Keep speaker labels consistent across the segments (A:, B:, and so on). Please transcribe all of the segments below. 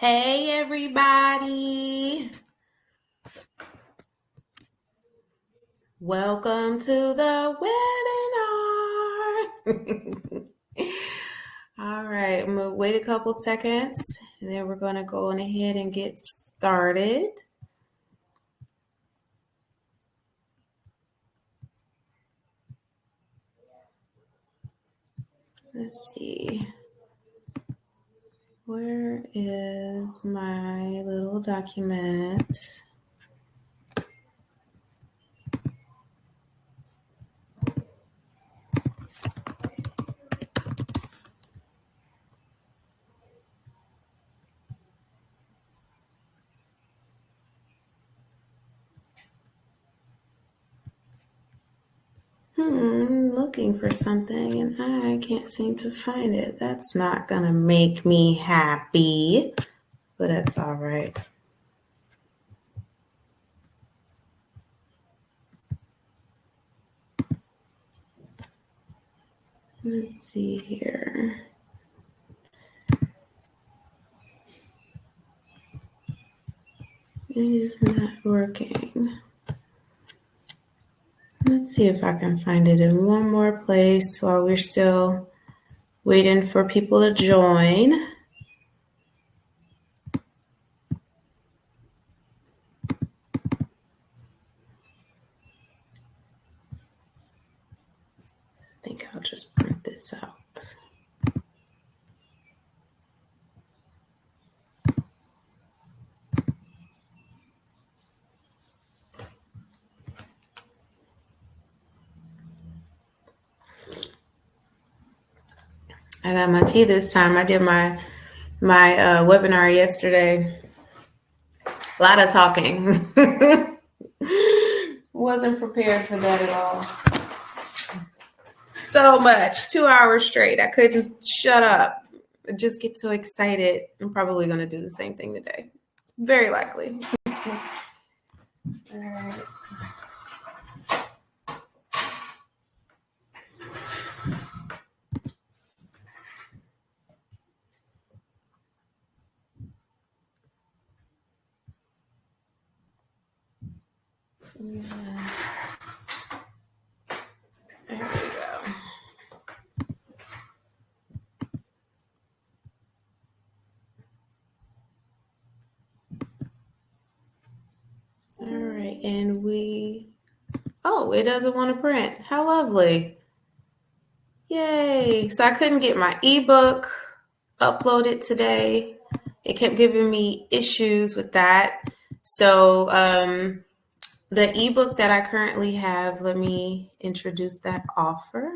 A: Hey, everybody. Welcome to the webinar. All right, I'm going to wait a couple seconds, and then we're going to go on ahead and get started. Let's see. Where is my little document? Looking for something and I can't seem to find it. That's not gonna make me happy, but that's all right. Let's see here. It is not working. Let's see if I can find it in one more place while we're still waiting for people to join. I think I'll just print this out. I got my tea this time. I did my webinar yesterday. A lot of talking. Wasn't prepared for that at all. So much. 2 hours straight. I couldn't shut up. I just get so excited. I'm probably going to do the same thing today. Very likely. All right. Yeah. There we go. All right, and it doesn't want to print. How lovely. Yay. So I couldn't get my ebook uploaded today. It kept giving me issues with that. So the ebook that I currently have, let me introduce that offer.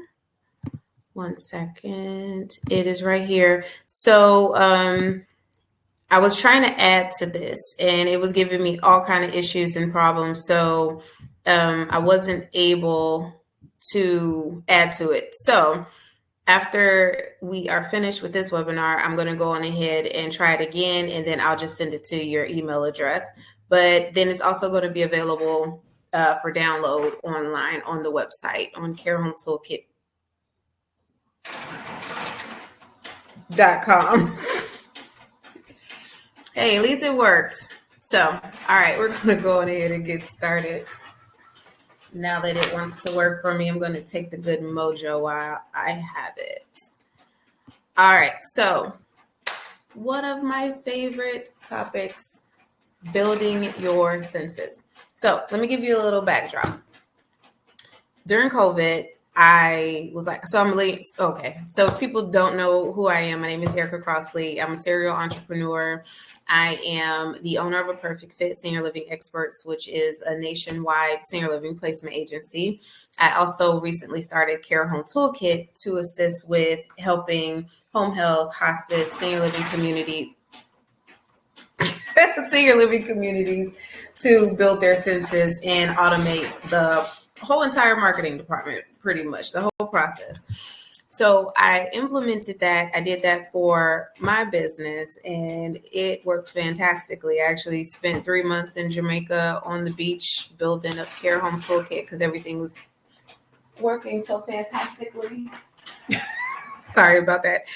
A: 1 second. It is right here. So I was trying to add to this and it was giving me all kind of issues and problems. So I wasn't able to add to it. So after we are finished with this webinar, I'm going to go on ahead and try it again, and then I'll just send it to your email address. But then it's also going to be available for download online on the website on carehomeToolkit.com. Hey, at least it worked. So, all right, we're going to go on ahead and get started. Now that it wants to work for me, I'm going to take the good mojo while I have it. All right, so one of my favorite topics, building your census. So let me give you a little backdrop. During COVID, I was like, so if people don't know who I am, my name is Erika Crossley. I'm a serial entrepreneur. I am the owner of A Perfect Fit Senior Living Experts, which is a nationwide senior living placement agency. I also recently started Care Home Toolkit to assist with helping home health, hospice, senior living communities to build their census and automate the whole entire marketing department, pretty much the whole process. So I implemented that. I did that for my business and it worked fantastically. I actually spent 3 months in Jamaica on the beach building up Care Home Toolkit because everything was working so fantastically. Sorry about that.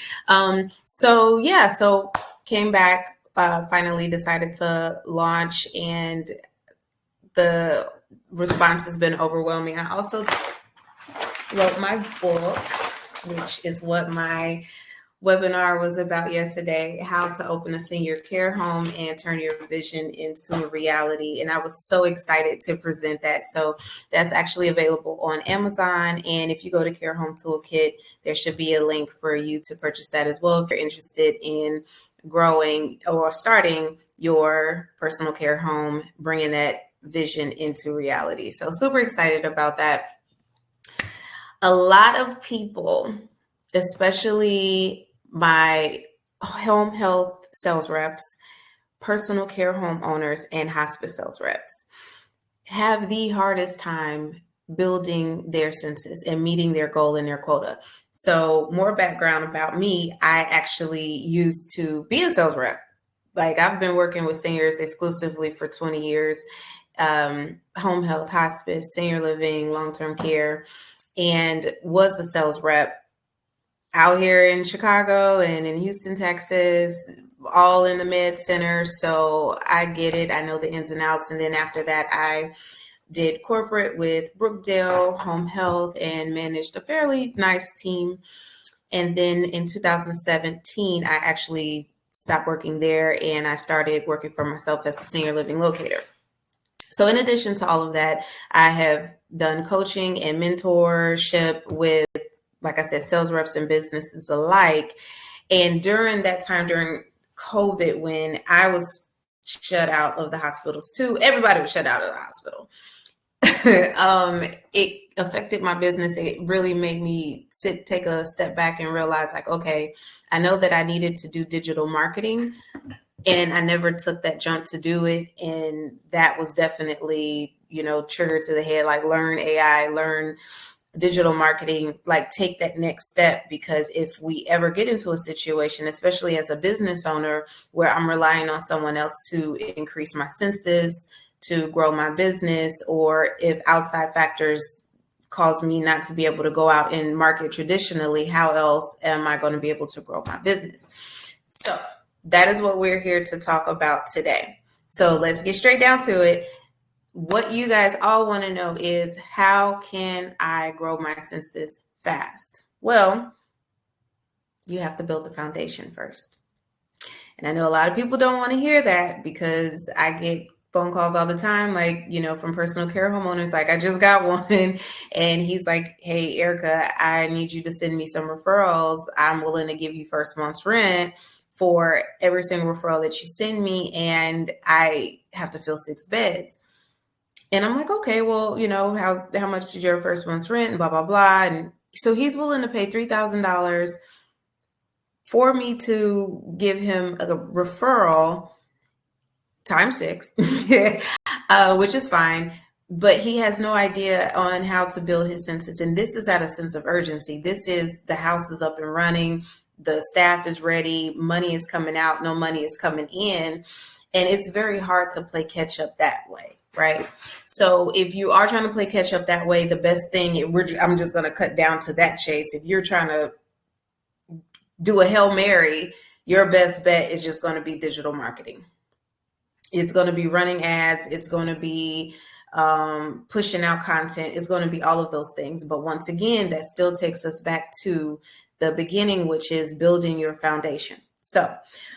A: So came back finally decided to launch, and the response has been overwhelming. I also wrote my book, which is what my webinar was about yesterday, how to open a senior care home and turn your vision into a reality. And I was so excited to present that. So that's actually available on Amazon. And if you go to Care Home Toolkit, there should be a link for you to purchase that as well if you're interested in growing or starting your personal care home, bringing that vision into reality. So super excited about that. A lot of people, especially my home health sales reps, personal care homeowners, and hospice sales reps, have the hardest time building their census and meeting their goal and their quota. So more background about me, I actually used to be a sales rep. Like, I've been working with seniors exclusively for 20 years, home health, hospice, senior living, long-term care, and was a sales rep out here in Chicago and in Houston, Texas, all in the med center. So I get it. I know the ins and outs. And then after that, I did corporate with Brookdale Home Health and managed a fairly nice team. And then in 2017, I actually stopped working there and I started working for myself as a senior living locator. So in addition to all of that, I have done coaching and mentorship with, like I said, sales reps and businesses alike. And during that time, during COVID, when I was shut out of the hospitals too, everybody was shut out of the hospital. It affected my business. It really made me take a step back and realize, like, okay, I know that I needed to do digital marketing, and I never took that jump to do it. And that was definitely, trigger to the head, like, learn AI, learn digital marketing, like, take that next step. Because if we ever get into a situation, especially as a business owner, where I'm relying on someone else to increase my census, to grow my business, or if outside factors cause me not to be able to go out and market traditionally, how else am I going to be able to grow my business? So that is what we're here to talk about today. So let's get straight down to it. What you guys all want to know is, how can I grow my census fast? Well, you have to build the foundation first. And I know a lot of people don't want to hear that, because I get phone calls all the time, like, from personal care homeowners. Like, I just got one and he's like, hey, Erika, I need you to send me some referrals. I'm willing to give you first month's rent for every single referral that you send me, and I have to fill 6 beds. And I'm like, okay, well, how much is your first month's rent, and blah, blah, blah. And so he's willing to pay $3,000 for me to give him a referral times 6, which is fine. But he has no idea on how to build his census. And this is out of sense of urgency. This is, the house is up and running. The staff is ready. Money is coming out. No money is coming in. And it's very hard to play catch up that way, right? So if you are trying to play catch up that way, the best thing, I'm just going to cut down to that chase. If you're trying to do a Hail Mary, your best bet is just going to be digital marketing. It's going to be running ads. It's going to be pushing out content. It's going to be all of those things. But once again, that still takes us back to the beginning, which is building your foundation. So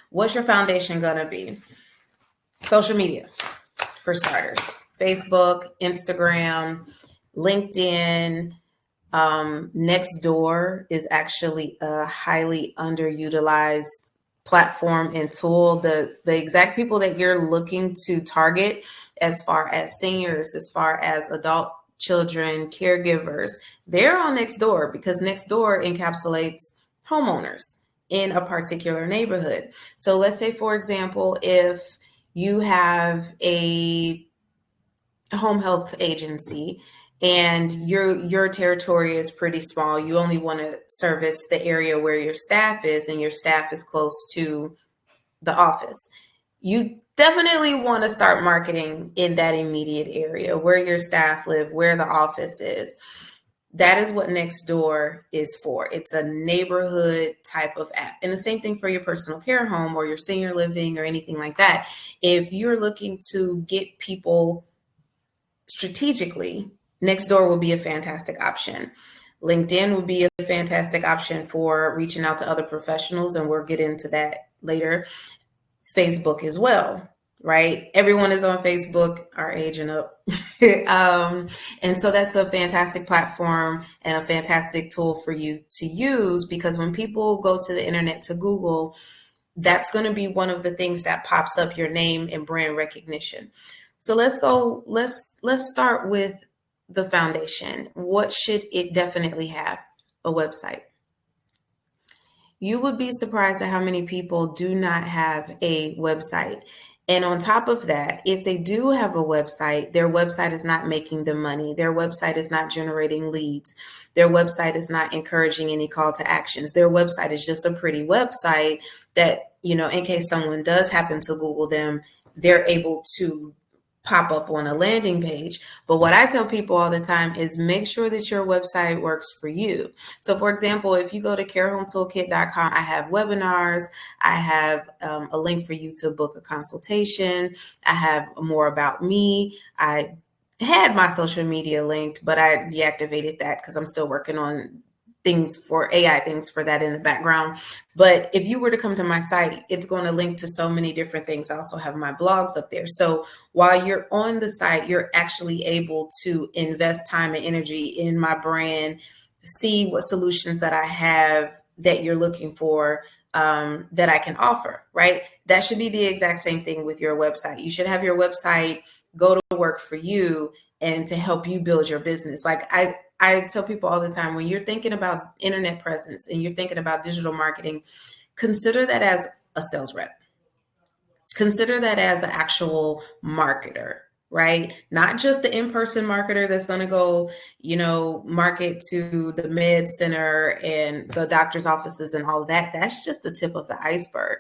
A: what's your foundation going to be? Social media, for starters. Facebook, Instagram, LinkedIn. Nextdoor is actually a highly underutilized platform and tool. The exact people that you're looking to target, as far as seniors, as far as adult children caregivers, they're on Nextdoor, because Nextdoor encapsulates homeowners in a particular neighborhood. So let's say, for example, if you have a home health agency and your territory is pretty small, you only want to service the area where your staff is, and your staff is close to the office, you definitely want to start marketing in that immediate area where your staff live, where the office is. That is what Nextdoor is for. It's a neighborhood type of app. And the same thing for your personal care home or your senior living or anything like that. If you're looking to get people strategically, Nextdoor will be a fantastic option. LinkedIn would be a fantastic option for reaching out to other professionals, and we'll get into that later. Facebook as well, right? Everyone is on Facebook, our aging up. And so that's a fantastic platform and a fantastic tool for you to use, because when people go to the internet to Google, that's going to be one of the things that pops up, your name and brand recognition. So let's start with the foundation. What should it definitely have? A website. You would be surprised at how many people do not have a website. And on top of that, if they do have a website, their website is not making them money. Their website is not generating leads. Their website is not encouraging any call to actions. Their website is just a pretty website that, in case someone does happen to Google them, they're able to pop up on a landing page. But what I tell people all the time is make sure that your website works for you. So for example, if you go to carehometoolkit.com, I have webinars. I have a link for you to book a consultation. I have more about me. I had my social media linked, but I deactivated that because I'm still working on things for AI things for that in the background. But if you were to come to my site, it's going to link to so many different things. I also have my blogs up there. So while you're on the site, you're actually able to invest time and energy in my brand, see what solutions that I have that you're looking for, that I can offer, right? That should be the exact same thing with your website. You should have your website go to work for you and to help you build your business. Like I tell people all the time, when you're thinking about internet presence and you're thinking about digital marketing, consider that as a sales rep. Consider that as an actual marketer, right? Not just the in-person marketer that's going to go, market to the med center and the doctor's offices and all of that. That's just the tip of the iceberg.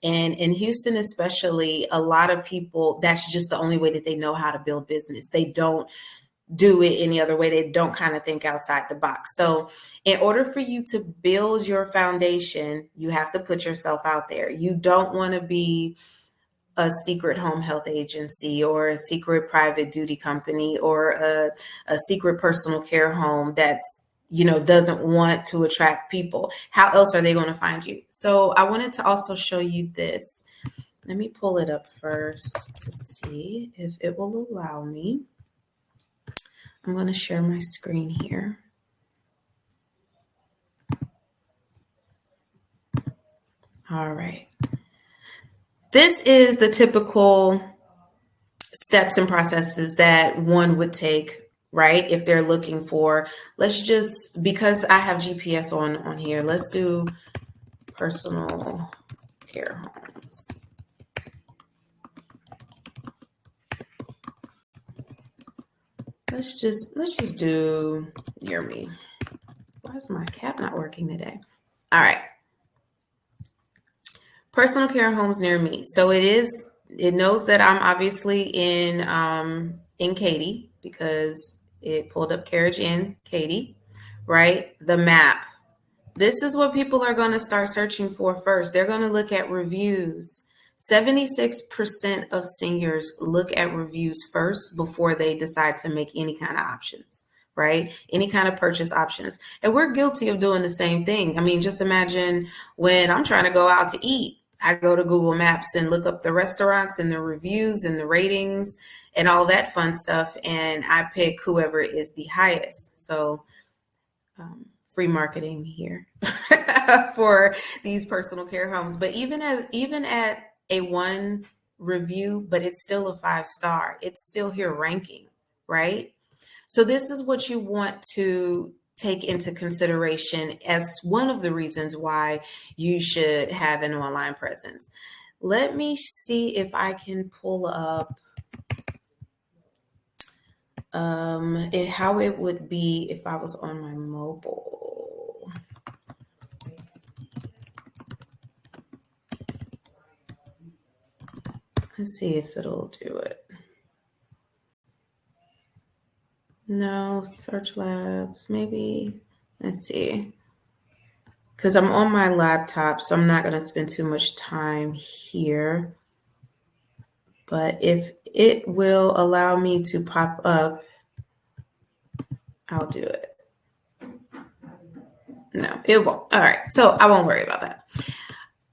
A: And in Houston, especially, a lot of people, that's just the only way that they know how to build business. They don't do it any other way. They don't kind of think outside the box. So in order for you to build your foundation, you have to put yourself out there. You don't want to be a secret home health agency or a secret private duty company or a secret personal care home that's, doesn't want to attract people. How else are they going to find you? So I wanted to also show you this. Let me pull it up first to see if it will allow me. I'm going to share my screen here. All right. This is the typical steps and processes that one would take, right? If they're looking for, because I have GPS on here, let's do personal care homes. Let's just do near me. Why is my cap not working today? All right. Personal care homes near me. So it knows that I'm obviously in Katy because it pulled up carriage in Katy, right? The map. This is what people are going to start searching for first. They're going to look at reviews. 76% of seniors look at reviews first before they decide to make any kind of options, right? Any kind of purchase options. And we're guilty of doing the same thing. I mean, just imagine when I'm trying to go out to eat, I go to Google Maps and look up the restaurants and the reviews and the ratings and all that fun stuff. And I pick whoever is the highest. So free marketing here for these personal care homes. But even at a 1 review, but it's still a 5-star, it's still here ranking, right? So this is what you want to take into consideration as one of the reasons why you should have an online presence. Let me see if I can pull up how it would be if I was on my mobile. Let's see if it'll do it. No, search labs, maybe. Let's see. Because I'm on my laptop, so I'm not going to spend too much time here. But if it will allow me to pop up, I'll do it. No, it won't. All right, so I won't worry about that.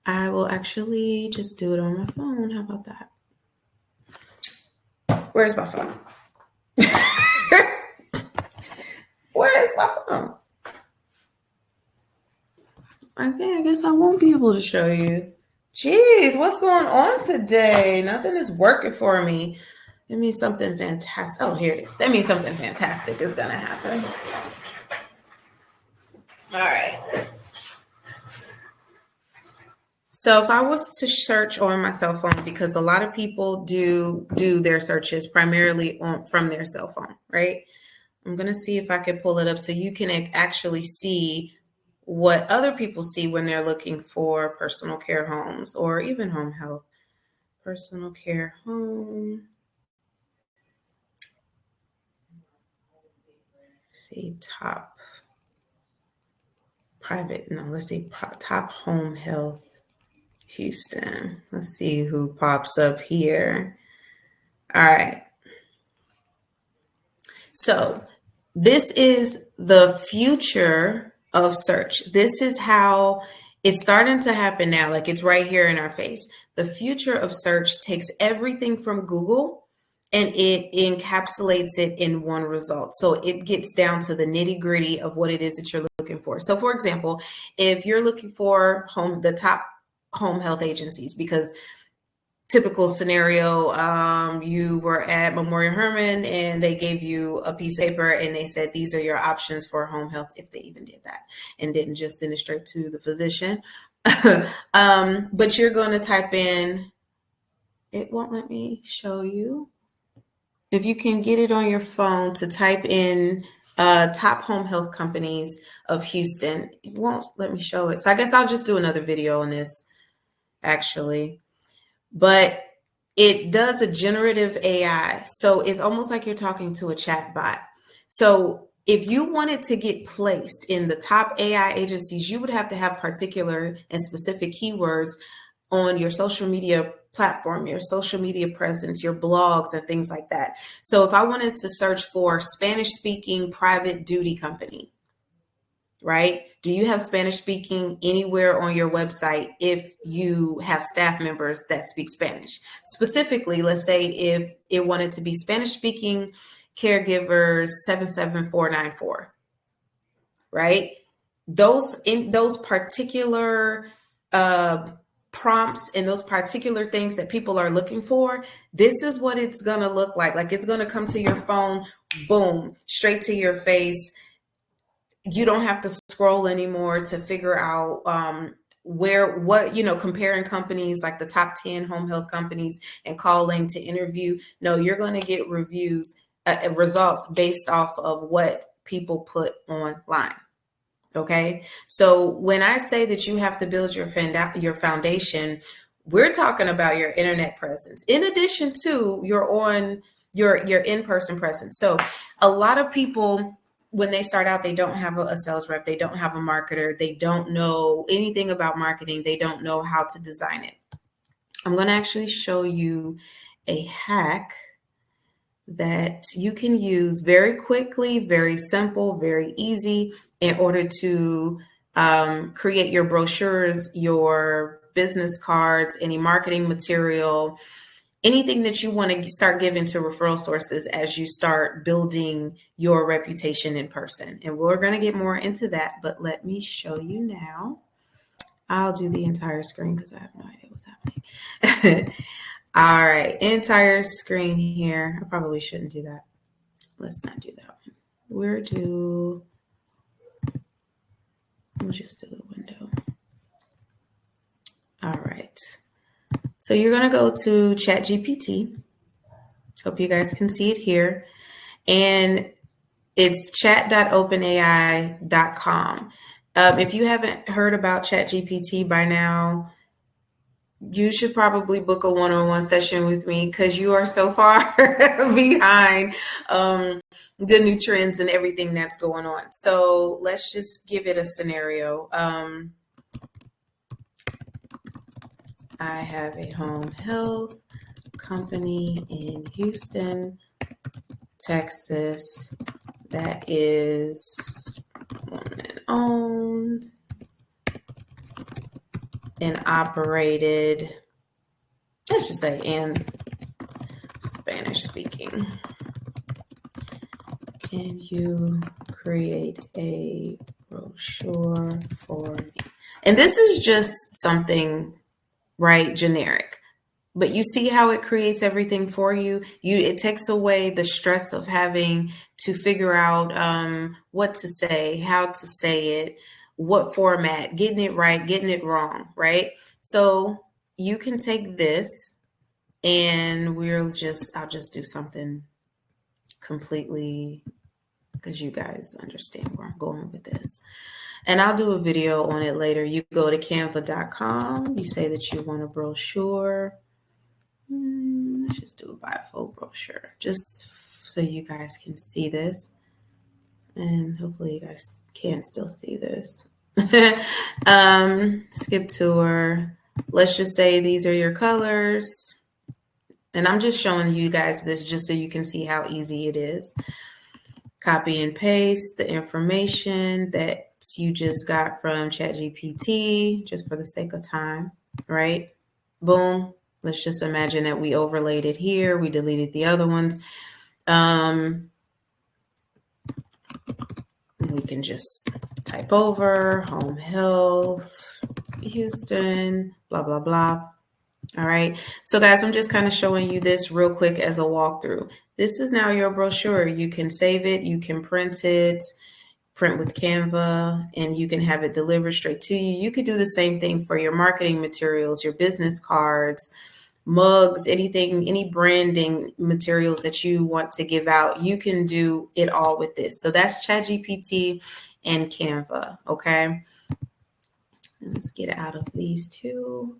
A: I will actually just do it on my phone. How about that? Where's my phone? Where's my phone? Okay, I guess I won't be able to show you. Jeez, what's going on today? Nothing is working for me. It means something fantastic. Oh, here it is. That means something fantastic is going to happen. All right. So if I was to search on my cell phone, because a lot of people do their searches primarily from their cell phone, right? I'm going to see if I can pull it up so you can actually see what other people see when they're looking for personal care homes or even home health. Personal care home. See, top private. No, let's see, top home health, Houston. Let's see who pops up here. All right. So this is the future of search. This is how it's starting to happen now. Like it's right here in our face. The future of search takes everything from Google and it encapsulates it in one result. So it gets down to the nitty gritty of what it is that you're looking for. So for example, if you're looking for the top home health agencies, because typical scenario, you were at Memorial Hermann and they gave you a piece of paper and they said, these are your options for home health, if they even did that and didn't just send it straight to the physician. But you're going to type in, it won't let me show you. If you can get it on your phone to type in top home health companies of Houston, it won't let me show it. So I guess I'll just do another video on this actually. But it does a generative AI. So it's almost like you're talking to a chat bot. So if you wanted to get placed in the top AI agencies, you would have to have particular and specific keywords on your social media platform, your social media presence, your blogs and things like that. So if I wanted to search for Spanish speaking private duty company, right? Do you have Spanish speaking anywhere on your website if you have staff members that speak Spanish? Specifically, let's say if it wanted to be Spanish speaking caregivers 77494, right? Those particular prompts and those particular things that people are looking for, this is what it's going to look like. Like it's going to come to your phone, boom, straight to your face. You don't have to scroll anymore to figure out comparing companies like the top 10 home health companies and calling to interview. No, you're going to get results based off of what people put online. Okay. So when I say that you have to build your foundation, we're talking about your internet presence in addition to your in-person presence. So a lot of people, when they start out, they don't have a sales rep, they don't have a marketer, they don't know anything about marketing, they don't know how to design it. I'm going to actually show you a hack that you can use very quickly, very simple, very easy in order to create your brochures, your business cards, any marketing material, anything that you want to start giving to referral sources as you start building your reputation in person. And we're going to get more into that, but let me show you now. I'll do the entire screen because I have no idea what's happening. All right, entire screen here. I probably shouldn't do that. Let's not do that one. We'll just do the window. All right. So you're going to go to ChatGPT. Hope you guys can see it here. And it's chat.openai.com. If you haven't heard about ChatGPT by now, you should probably book a one-on-one session with me because you are so far behind the new trends and everything that's going on. So let's just give it a scenario. I have a home health company in Houston, Texas that is woman-owned and operated, let's just say, in Spanish speaking. Can you create a brochure for me? And this is just something, right, generic. But you see how it creates everything for you? It takes away the stress of having to figure out what to say, how to say it, what format, getting it right, getting it wrong, right? So you can take this and I'll just do something completely, because you guys understand where I'm going with this. And I'll do a video on it later. You go to canva.com, you say that you want a brochure. Let's just do a bifold brochure, just so you guys can see this. And hopefully you guys can still see this. Skip tour. Let's just say these are your colors. And I'm just showing you guys this just so you can see how easy it is. Copy and paste the information that you just got from ChatGPT, just for the sake of time, right? Boom. Let's just imagine that we overlaid it here. We deleted the other ones. We can just type over home health, Houston, blah, blah, blah. All right. So guys, I'm just kind of showing you this real quick as a walkthrough. This is now your brochure. You can save it. You can print it, print with Canva, and you can have it delivered straight to you. You could do the same thing for your marketing materials, your business cards, mugs, anything, any branding materials that you want to give out. You can do it all with this. So that's ChatGPT and Canva. Okay. And let's get out of these two.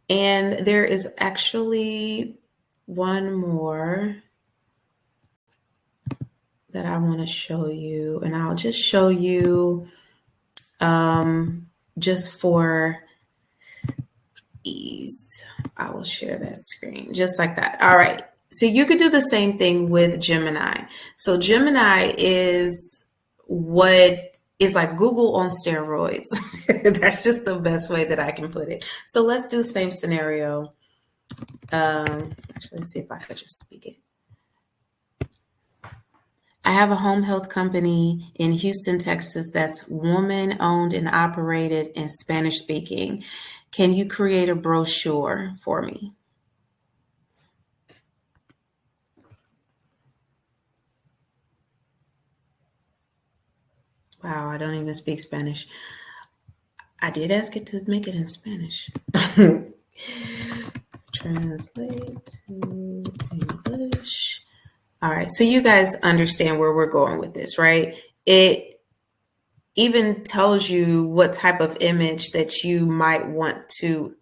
A: And there is actually one more that I want to show you, and I'll just show you just for ease. I will share that screen just like that. All right. So you could do the same thing with Gemini. So Gemini is what is like Google on steroids. That's just the best way that I can put it. So let's do the same scenario. Actually, let's see if I could just speak it. I have a home health company in Houston, Texas that's woman owned and operated and Spanish speaking. Can you create a brochure for me? Wow, I don't even speak Spanish. I did ask it to make it in Spanish. Translate to English. All right, so you guys understand where we're going with this, right? It even tells you what type of image that you might want to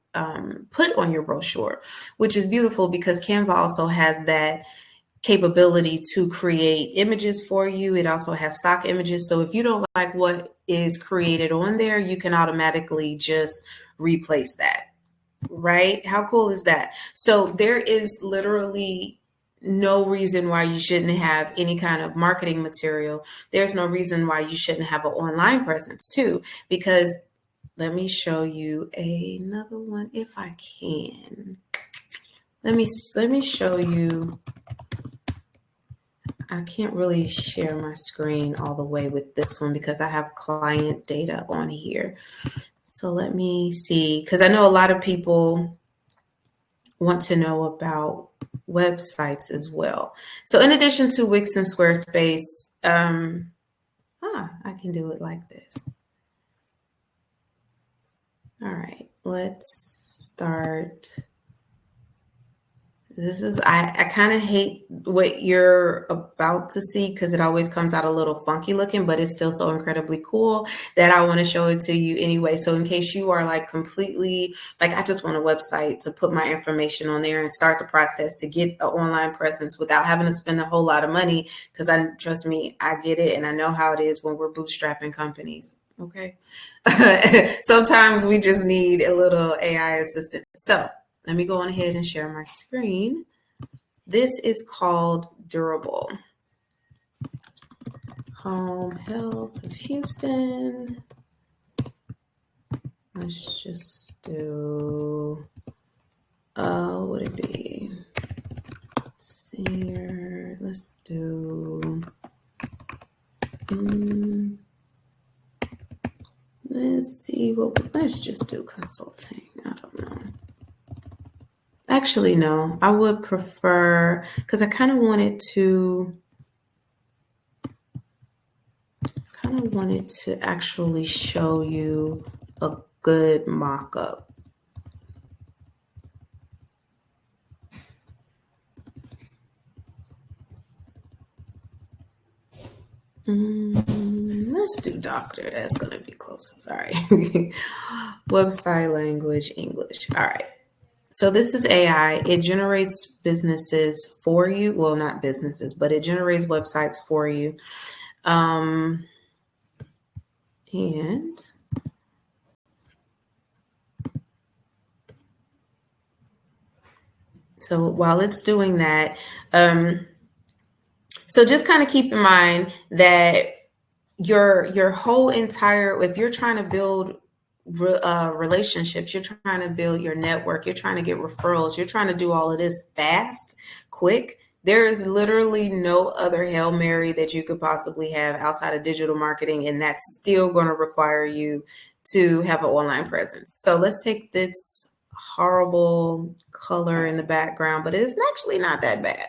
A: put on your brochure, which is beautiful because Canva also has that capability to create images for you. It also has stock images. So if you don't like what is created on there, you can automatically just replace that, right? How cool is that? So there is literally no reason why you shouldn't have any kind of marketing material. There's no reason why you shouldn't have an online presence too, because let me show you another one if I can. Let me show you. I can't really share my screen all the way with this one because I have client data on here. So let me see, because I know a lot of people want to know about websites as well. So in addition to Wix and Squarespace, I can do it like this. All right, let's start This is, I kind of hate what you're about to see because it always comes out a little funky looking, but it's still so incredibly cool that I want to show it to you anyway. So in case you are like completely, like, I just want a website to put my information on there and start the process to get an online presence without having to spend a whole lot of money. Because trust me, I get it. And I know how it is when we're bootstrapping companies. Okay. Sometimes we just need a little AI assistant. So let me go on ahead and share my screen. This is called Durable. Home Health of Houston. Let's just do, what would it be? Senior, let's do, let's see, let's just do consulting. I don't know. Actually, no, I would prefer, because I kind of wanted to actually show you a good mock-up. Let's do doctor. That's going to be closest. All right. Website language, English. All right. So this is AI. It generates businesses for you. Well, not businesses, but it generates websites for you. And so while it's doing that, so just kind of keep in mind that your whole entire, if you're trying to build relationships, you're trying to build your network, you're trying to get referrals, you're trying to do all of this fast, quick, there is literally no other Hail Mary that you could possibly have outside of digital marketing, and that's still going to require you to have an online presence. So let's take this horrible color in the background, but it is actually not that bad.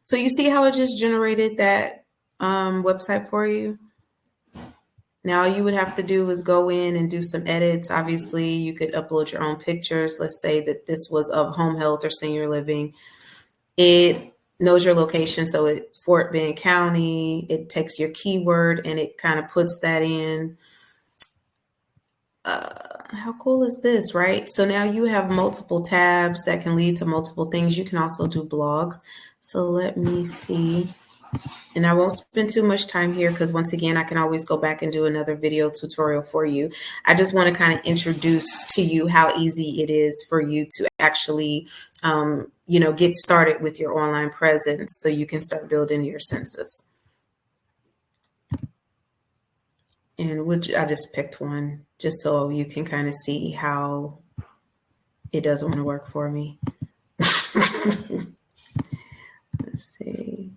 A: So you see how it just generated that website for you? Now all you would have to do is go in and do some edits. Obviously, you could upload your own pictures. Let's say that this was of home health or senior living. It knows your location. So it's Fort Bend County. It takes your keyword and it kind of puts that in. How cool is this, right? So now you have multiple tabs that can lead to multiple things. You can also do blogs. So let me see. And I won't spend too much time here because once again, I can always go back and do another video tutorial for you. I just want to kind of introduce to you how easy it is for you to actually, get started with your online presence so you can start building your census. And I just picked one just so you can kind of see how it doesn't want to work for me. Let's see.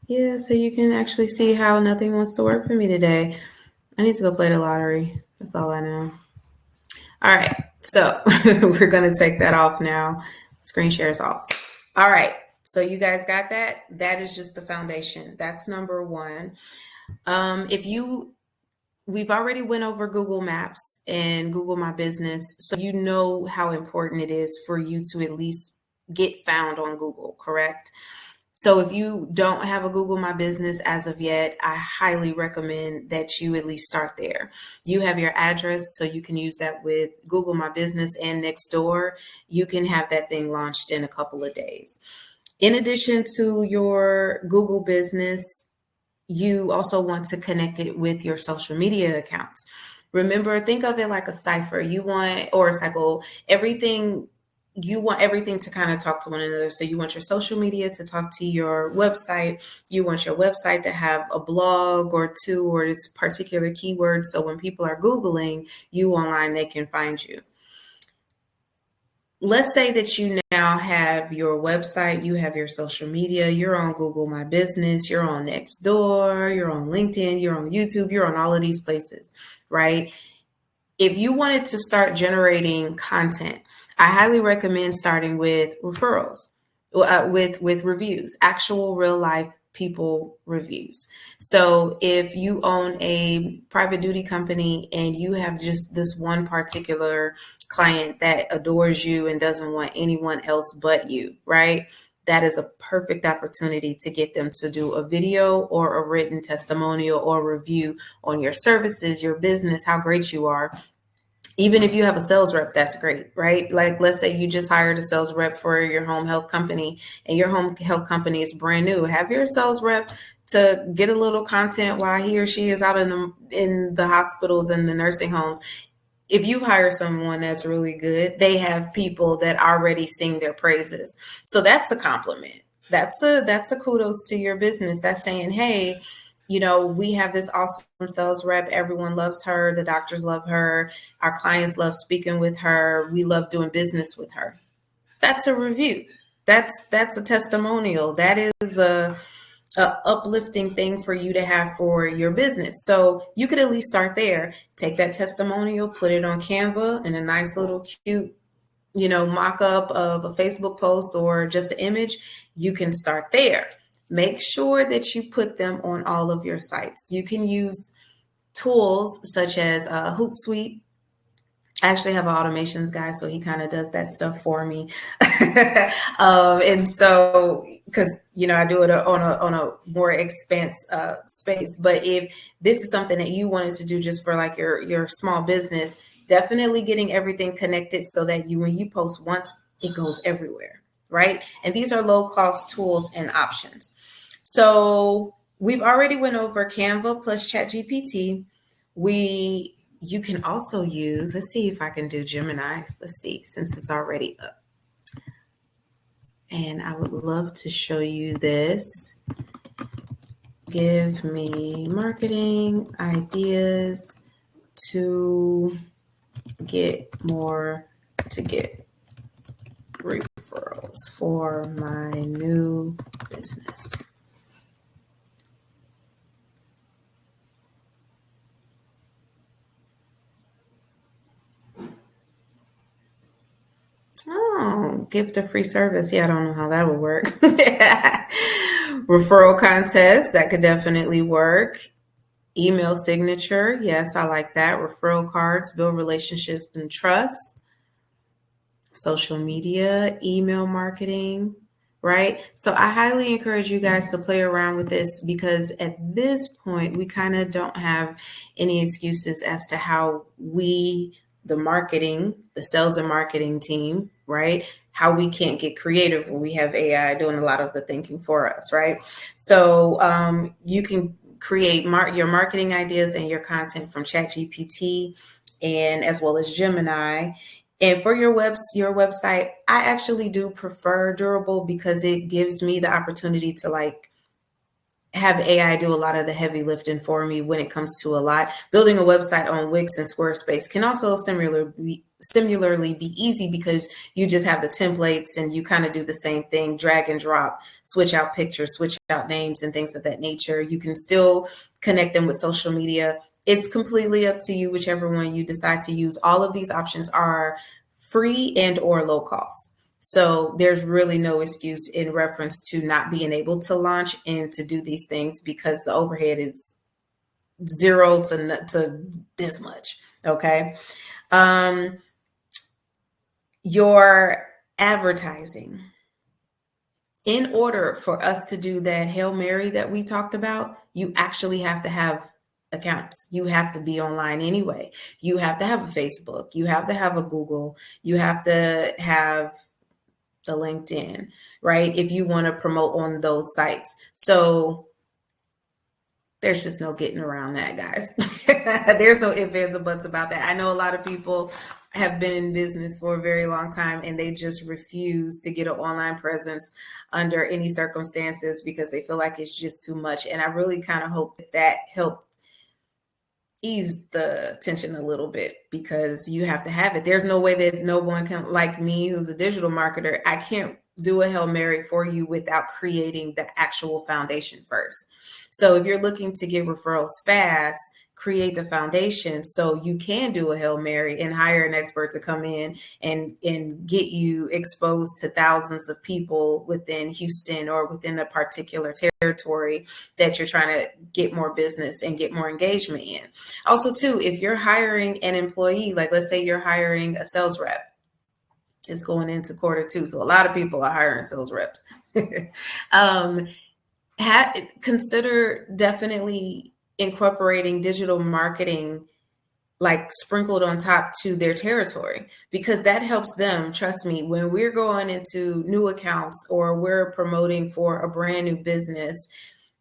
A: Yeah, so you can actually see how nothing wants to work for me today. I need to go play the lottery. That's all I know. All right, so we're going to take that off now. Screen share is off. All right, so you guys got that? That is just the foundation. That's number one. We've already went over Google Maps and Google My Business, so you know how important it is for you to at least get found on Google, correct? So if you don't have a Google My Business as of yet, I highly recommend that you at least start there. You have your address, so you can use that with Google My Business and Nextdoor. You can have that thing launched in a couple of days. In addition to your Google business, you also want to connect it with your social media accounts. Remember, think of it like a cipher. You want everything to kind of talk to one another. So you want your social media to talk to your website. You want your website to have a blog or two or this particular keyword. So when people are Googling you online, they can find you. Let's say that you now have your website, you have your social media, you're on Google My Business, you're on Nextdoor, you're on LinkedIn, you're on YouTube, you're on all of these places, right? If you wanted to start generating content, I highly recommend starting with referrals, with reviews, actual real life people reviews. So if you own a private duty company and you have just this one particular client that adores you and doesn't want anyone else but you, right? That is a perfect opportunity to get them to do a video or a written testimonial or review on your services, your business, how great you are. Even if you have a sales rep, that's great, right? Like, let's say you just hired a sales rep for your home health company and your home health company is brand new. Have your sales rep to get a little content while he or she is out in the hospitals and the nursing homes. If you hire someone that's really good, they have people that already sing their praises. So that's a compliment. That's a kudos to your business. That's saying, hey, we have this awesome sales rep. Everyone loves her. The doctors love her. Our clients love speaking with her. We love doing business with her. That's a review. That's a testimonial. That is a uplifting thing for you to have for your business. So you could at least start there. Take that testimonial, put it on Canva in a nice little cute, mock-up of a Facebook post or just an image. You can start there. Make sure that you put them on all of your sites. You can use tools such as Hootsuite. I actually have an automations guy, so he kind of does that stuff for me. And so, because, I do it on a more expense space. But if this is something that you wanted to do just for like your small business, definitely getting everything connected so that when you post once, it goes everywhere, right? And these are low cost tools and options. So we've already went over Canva plus ChatGPT. You can also use, let's see if I can do Gemini. Let's see, since it's already up. And I would love to show you this. Give me marketing ideas to get referrals for my new business. Oh, gift a free service. Yeah, I don't know how that would work. Referral contest, that could definitely work. Email signature. Yes, I like that. Referral cards, build relationships and trust. Social media, email marketing, right? So I highly encourage you guys to play around with this because at this point, we kind of don't have any excuses as to how the sales and marketing team, right? How we can't get creative when we have AI doing a lot of the thinking for us, right? So you can create your marketing ideas and your content from ChatGPT and as well as Gemini. And for your website, I actually do prefer Durable because it gives me the opportunity to have AI do a lot of the heavy lifting for me when it comes to a lot. Building a website on Wix and Squarespace can also similarly be easy because you just have the templates and you kind of do the same thing, drag and drop, switch out pictures, switch out names and things of that nature. You can still connect them with social media. It's completely up to you, whichever one you decide to use. All of these options are free and or low cost. So there's really no excuse in reference to not being able to launch and to do these things because the overhead is zero to this much. Okay. Your advertising. In order for us to do that Hail Mary that we talked about, you actually have to have accounts. You have to be online anyway. You have to have a Facebook. You have to have a Google. You have to have the LinkedIn, right? If you want to promote on those sites. So there's just no getting around that, guys. There's no ifs, ands, or buts about that. I know a lot of people have been in business for a very long time and they just refuse to get an online presence under any circumstances because they feel like it's just too much. And I really kind of hope that helped ease the tension a little bit because you have to have it. There's no way that no one can, like me, who's a digital marketer, I can't do a Hail Mary for you without creating the actual foundation first. So if you're looking to get referrals fast, create the foundation so you can do a Hail Mary and hire an expert to come in and get you exposed to thousands of people within Houston or within a particular territory that you're trying to get more business and get more engagement in. Also, too, if you're hiring an employee, like let's say you're hiring a sales rep, it's going into quarter 2. So a lot of people are hiring sales reps. Consider definitely incorporating digital marketing like sprinkled on top to their territory, because that helps them. Trust me, when we're going into new accounts or we're promoting for a brand new business,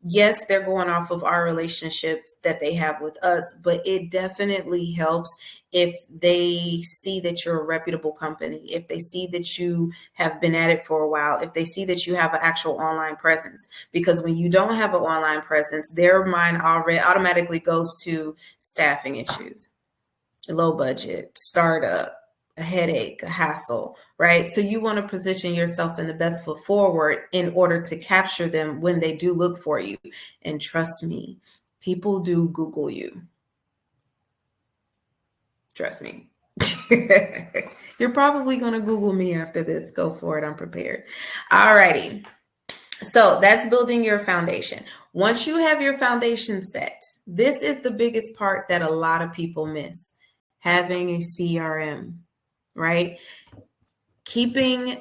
A: yes, they're going off of our relationships that they have with us, but it definitely helps if they see that you're a reputable company, if they see that you have been at it for a while, if they see that you have an actual online presence. Because when you don't have an online presence, their mind already automatically goes to staffing issues, low budget, startup, a headache, a hassle, right? So you want to position yourself in the best foot forward in order to capture them when they do look for you. And trust me, people do Google you. Trust me. You're probably going to Google me after this. Go for it. I'm prepared. All righty. So that's building your foundation. Once you have your foundation set, this is the biggest part that a lot of people miss. Having a CRM, right? Keeping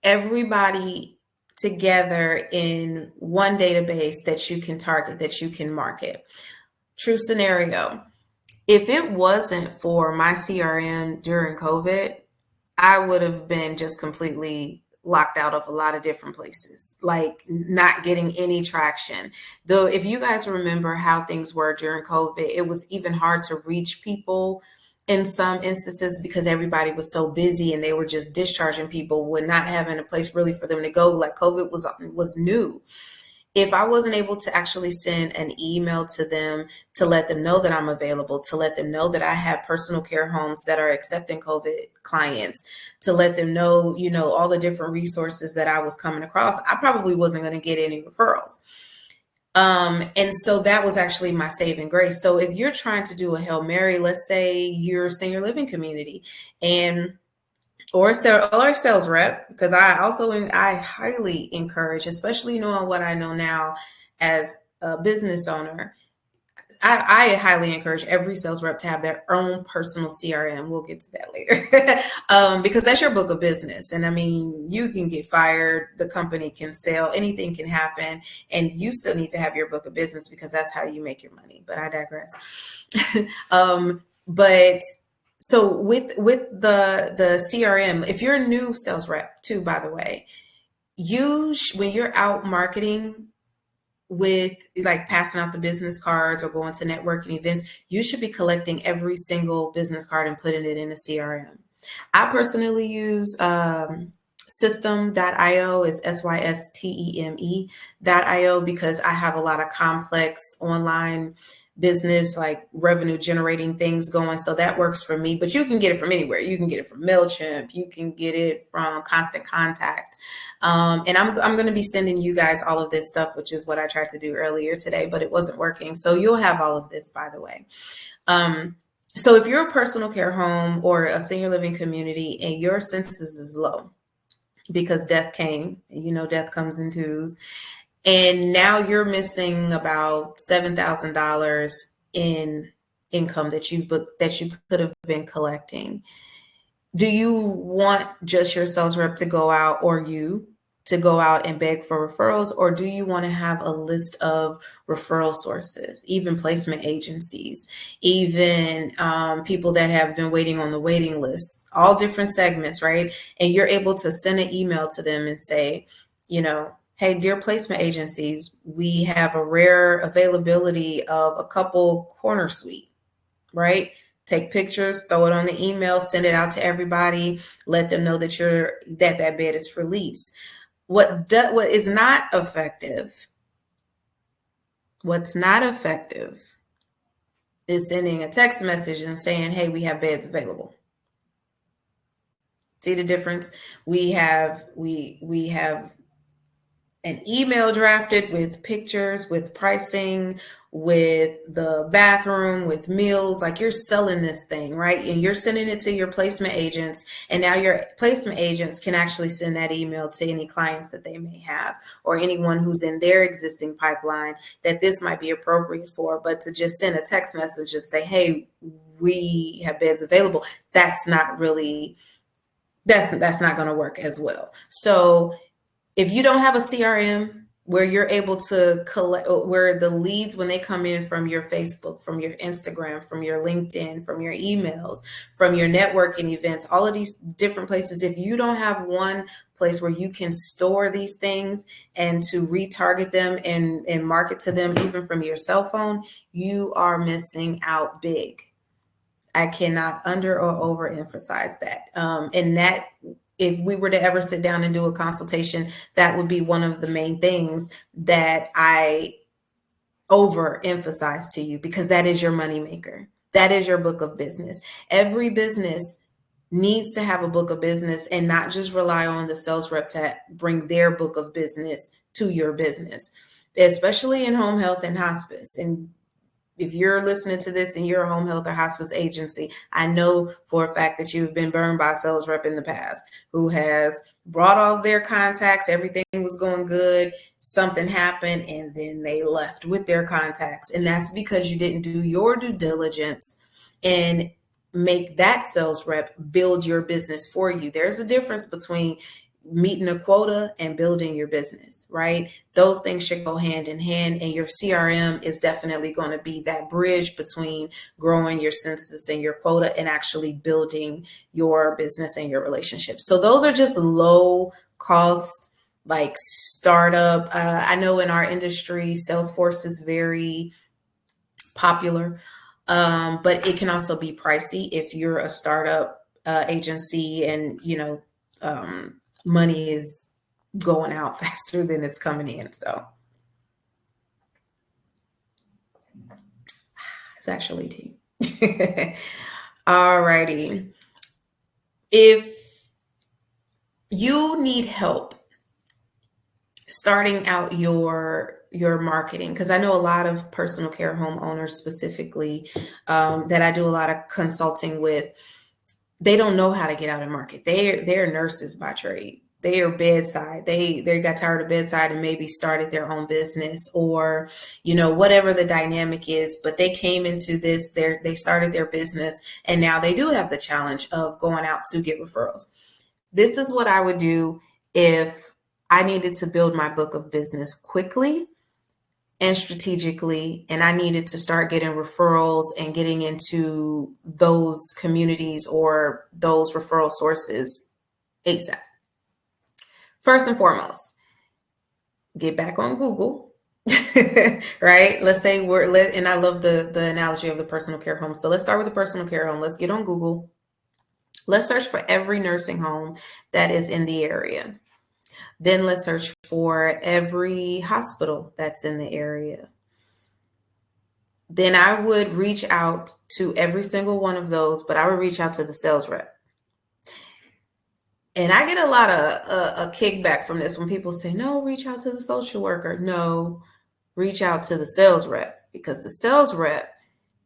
A: everybody together in one database that you can target, that you can market. True scenario. If it wasn't for my CRM during COVID, I would have been just completely locked out of a lot of different places, like not getting any traction. Though, if you guys remember how things were during COVID, it was even hard to reach people in some instances because everybody was so busy and they were just discharging people with not having a place really for them to go. Like COVID was new. If I wasn't able to actually send an email to them to let them know that I'm available, to let them know that I have personal care homes that are accepting COVID clients, to let them know, all the different resources that I was coming across, I probably wasn't going to get any referrals. And so that was actually my saving grace. So if you're trying to do a Hail Mary, let's say you're a senior living community or a sales rep, because I highly encourage, especially knowing what I know now as a business owner, I highly encourage every sales rep to have their own personal CRM. We'll get to that later. Because that's your book of business. And I mean, you can get fired, the company can sell, anything can happen, and you still need to have your book of business because that's how you make your money. But I digress. So with the CRM, if you're a new sales rep too, by the way, when you're out marketing with like passing out the business cards or going to networking events, you should be collecting every single business card and putting it in a CRM. I personally use system.io, is systeme.io, because I have a lot of complex online business, like revenue generating things going. So that works for me, but you can get it from anywhere. You can get it from MailChimp. You can get it from Constant Contact. And I'm going to be sending you guys all of this stuff, which is what I tried to do earlier today, but it wasn't working. So you'll have all of this, by the way. So if you're a personal care home or a senior living community and your census is low because death came, death comes in twos, and now you're missing about $7,000 in income that you could have been collecting. Do you want just your sales rep to go out, or you to go out and beg for referrals, or do you want to have a list of referral sources, even placement agencies, even people that have been waiting on the waiting list, all different segments, right? And you're able to send an email to them and say, hey, dear placement agencies, we have a rare availability of a couple corner suite, right? Take pictures, throw it on the email, send it out to everybody, let them know that that bed is for lease. What's not effective is sending a text message and saying, hey, we have beds available. See the difference? We have an email drafted with pictures, with pricing, with the bathroom, with meals. Like, you're selling this thing, right? And you're sending it to your placement agents. And now your placement agents can actually send that email to any clients that they may have, or anyone who's in their existing pipeline that this might be appropriate for. But to just send a text message and say, hey, we have beds available, that's not really, that's not going to work as well. So if you don't have a CRM where you're able to collect, where the leads, when they come in from your Facebook, from your Instagram, from your LinkedIn, from your emails, from your networking events, all of these different places, if you don't have one place where you can store these things and to retarget them and market to them, even from your cell phone, you are missing out big. I cannot under or overemphasize that. And that, if we were to ever sit down and do a consultation, that would be one of the main things that I overemphasize to you, because that is your moneymaker. That is your book of business. Every business needs to have a book of business and not just rely on the sales rep to bring their book of business to your business, especially in home health and hospice. And if you're listening to this and you're a home health or hospice agency, I know for a fact that you've been burned by a sales rep in the past who has brought all their contacts, everything was going good, something happened, and then they left with their contacts. And that's because you didn't do your due diligence and make that sales rep build your business for you. There's a difference between meeting a quota and building your business, right? Those things should go hand in hand, and your CRM is definitely going to be that bridge between growing your census and your quota and actually building your business and your relationships. So those are just low cost, like startup. I know in our industry, Salesforce is very popular, but it can also be pricey if you're a startup agency and, money is going out faster than it's coming in. So it's actually tea. All righty. If you need help starting out your marketing, because I know a lot of personal care homeowners specifically that I do a lot of consulting with, they don't know how to get out and market. They're nurses by trade. They are bedside. They got tired of bedside and maybe started their own business, or, whatever the dynamic is, but they came into this, they started their business, and now they do have the challenge of going out to get referrals. This is what I would do if I needed to build my book of business quickly and strategically, and I needed to start getting referrals and getting into those communities or those referral sources ASAP. First and foremost, get back on Google, right? Let's say and I love the analogy of the personal care home. So let's start with the personal care home. Let's get on Google. Let's search for every nursing home that is in the area. Then let's search for every hospital that's in the area. Then I would reach out to every single one of those, but I would reach out to the sales rep. And I get a lot of a kickback from this when people say, no, reach out to the social worker. No, reach out to the sales rep, because the sales rep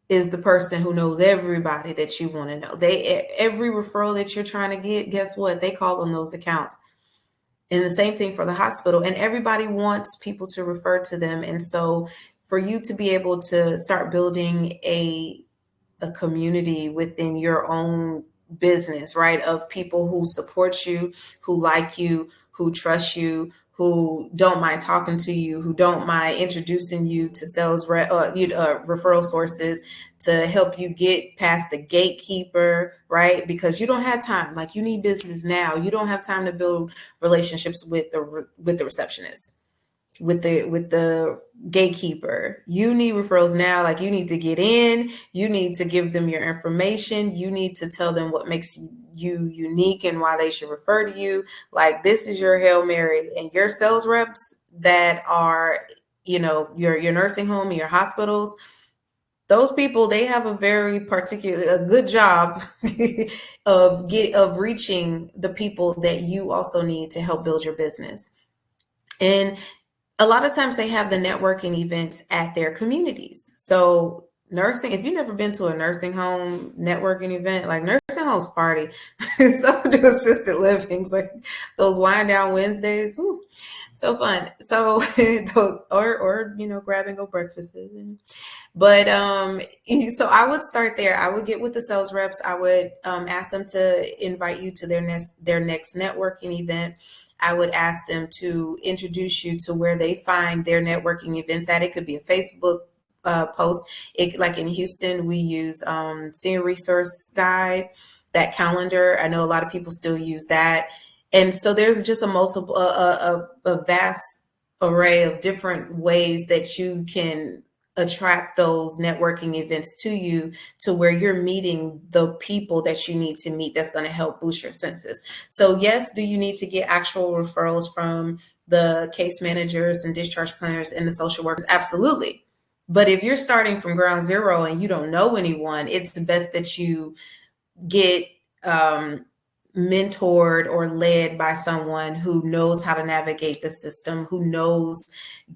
A: is the person who knows everybody that you want to know. Every referral that you're trying to get, guess what? They call on those accounts. And the same thing for the hospital. And everybody wants people to refer to them. And so for you to be able to start building a community within your own business, right, of people who support you, who like you, who trust you, who don't mind talking to you, who don't mind introducing you to referral sources to help you get past the gatekeeper, right? Because you don't have time. Like, you need business now. You don't have time to build relationships with the receptionist, with the gatekeeper. You need referrals now. Like, you need to get in. You need to give them your information. You need to tell them what makes you unique and why they should refer to you. Like, this is your Hail Mary. And your sales reps that are, your nursing home and your hospitals, those people, they have a very a good job of reaching the people that you also need to help build your business. And a lot of times they have the networking events at their communities. So nursing, if you've never been to a nursing home networking event, like nursing homes party, so do assisted livings, like those wind down Wednesdays, whew, so fun. So or grab and go breakfasts. But so I would start there. I would get with the sales reps. I would ask them to invite you to their next networking event. I would ask them to introduce you to where they find their networking events at. It could be a Facebook post. Like in Houston, we use Senior Resource Guide, that calendar. I know a lot of people still use that. And so there's just a vast array of different ways that you can attract those networking events to you, to where you're meeting the people that you need to meet that's going to help boost your census. So yes, do you need to get actual referrals from the case managers and discharge planners and the social workers? Absolutely. But if you're starting from ground zero and you don't know anyone, it's the best that you get mentored or led by someone who knows how to navigate the system, who knows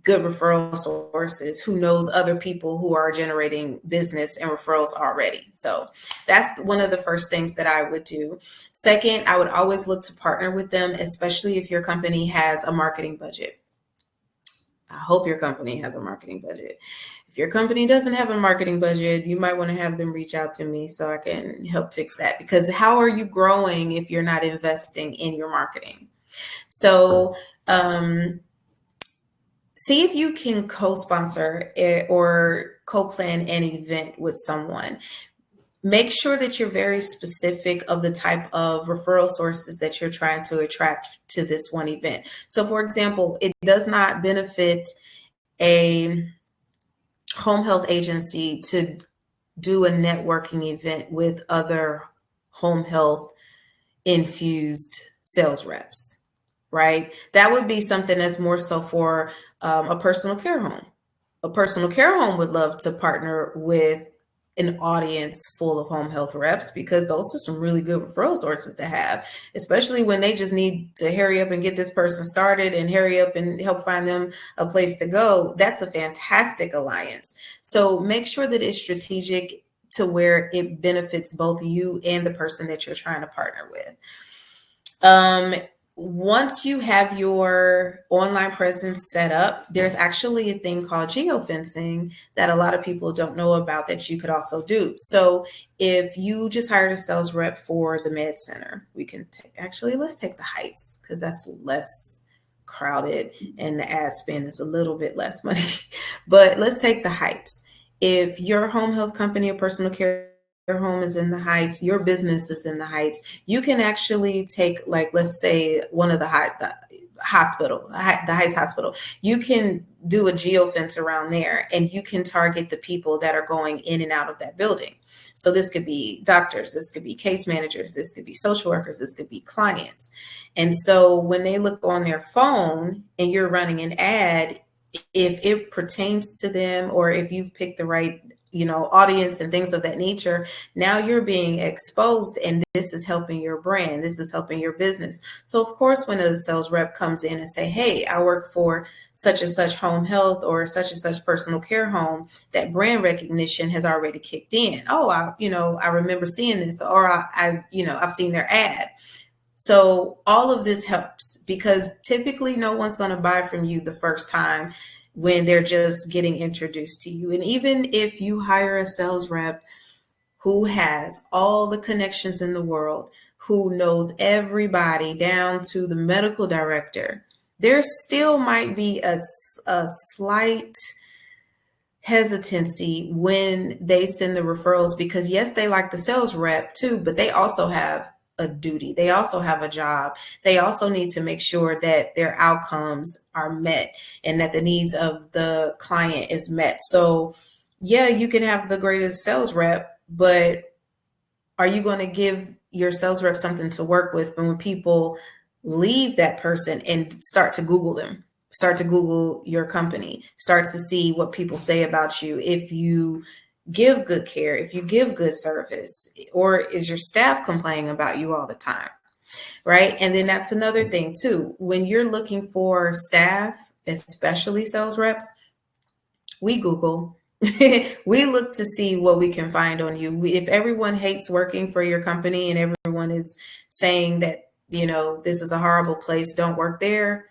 A: good referral sources, who knows other people who are generating business and referrals already. So that's one of the first things that I would do. Second, I would always look to partner with them, especially if your company has a marketing budget. I hope your company has a marketing budget. If your company doesn't have a marketing budget, you might want to have them reach out to me so I can help fix that. Because how are you growing if you're not investing in your marketing? So see if you can co-sponsor or co-plan an event with someone. Make sure that you're very specific of the type of referral sources that you're trying to attract to this one event. So for example, it does not benefit a home health agency to do a networking event with other home health infused sales reps, right? That would be something that's more so for a personal care home. A personal care home would love to partner with an audience full of home health reps, because those are some really good referral sources to have, especially when they just need to hurry up and get this person started and hurry up and help find them a place to go. That's a fantastic alliance. So make sure that it's strategic to where it benefits both you and the person that you're trying to partner with. Once you have your online presence set up, there's actually a thing called geofencing that a lot of people don't know about that you could also do. So if you just hired a sales rep for the med center, we can let's take the Heights, because that's less crowded and the ad spend is a little bit less money. But let's take the Heights. If your home health company or personal care your home is in the Heights, your business is in the Heights, you can actually take, like, let's say one of the Heights Hospital, you can do a geofence around there and you can target the people that are going in and out of that building. So this could be doctors, this could be case managers, this could be social workers, this could be clients. And so when they look on their phone and you're running an ad, if it pertains to them, or if you've picked the right audience and things of that nature, now you're being exposed, and this is helping your brand. This is helping your business. So of course, when a sales rep comes in and say, hey, I work for such and such home health or such and such personal care home, that brand recognition has already kicked in. Oh, I remember seeing this, or I've seen their ad. So all of this helps, because typically no one's going to buy from you the first time when they're just getting introduced to you. And even if you hire a sales rep who has all the connections in the world, who knows everybody down to the medical director, there still might be a slight hesitancy when they send the referrals, because yes, they like the sales rep too, but they also have a duty. They also have a job. They also need to make sure that their outcomes are met and that the needs of the client is met. So yeah, you can have the greatest sales rep, but are you going to give your sales rep something to work with when people leave that person and start to Google them, start to Google your company, start to see what people say about you? If you give good care, if you give good service, or is your staff complaining about you all the time? right? And then that's another thing too. When you're looking for staff, especially sales reps, we Google. We look to see what we can find on you. If everyone hates working for your company and everyone is saying that, this is a horrible place, don't work there,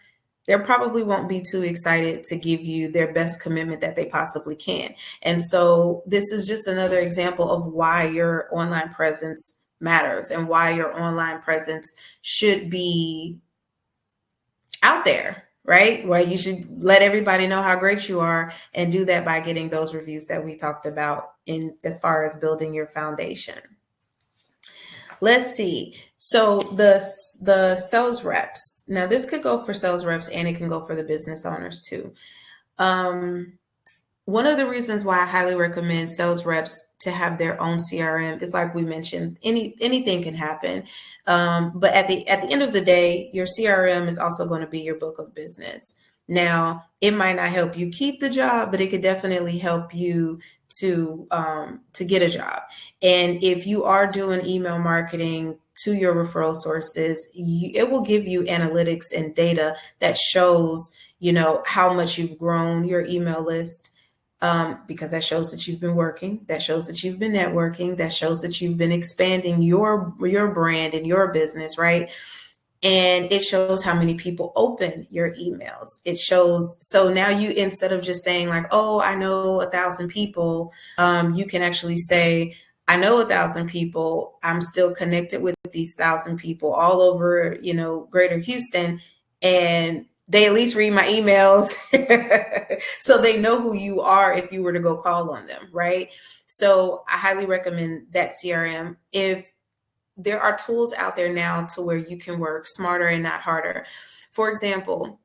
A: they probably won't be too excited to give you their best commitment that they possibly can. And so this is just another example of why your online presence matters and why your online presence should be out there, right? Well, you should let everybody know how great you are, and do that by getting those reviews that we talked about in as far as building your foundation. Let's see. So the sales reps. Now this could go for sales reps and it can go for the business owners too. One of the reasons why I highly recommend sales reps to have their own CRM is, like we mentioned, anything can happen. But at the end of the day, your CRM is also going to be your book of business. Now, it might not help you keep the job, but it could definitely help you to get a job. And if you are doing email marketing to your referral sources, it will give you analytics and data that shows, how much you've grown your email list. Because that shows that you've been working, that shows that you've been networking, that shows that you've been expanding your brand and your business, right? And it shows how many people open your emails. It shows, so now you, instead of just saying like, oh, I know 1,000 people, you can actually say, I know 1,000 people, I'm still connected with these 1,000 people all over, greater Houston, and they at least read my emails. So they know who you are if you were to go call on them, right? So I highly recommend that CRM. If there are tools out there now to where you can work smarter and not harder. For example,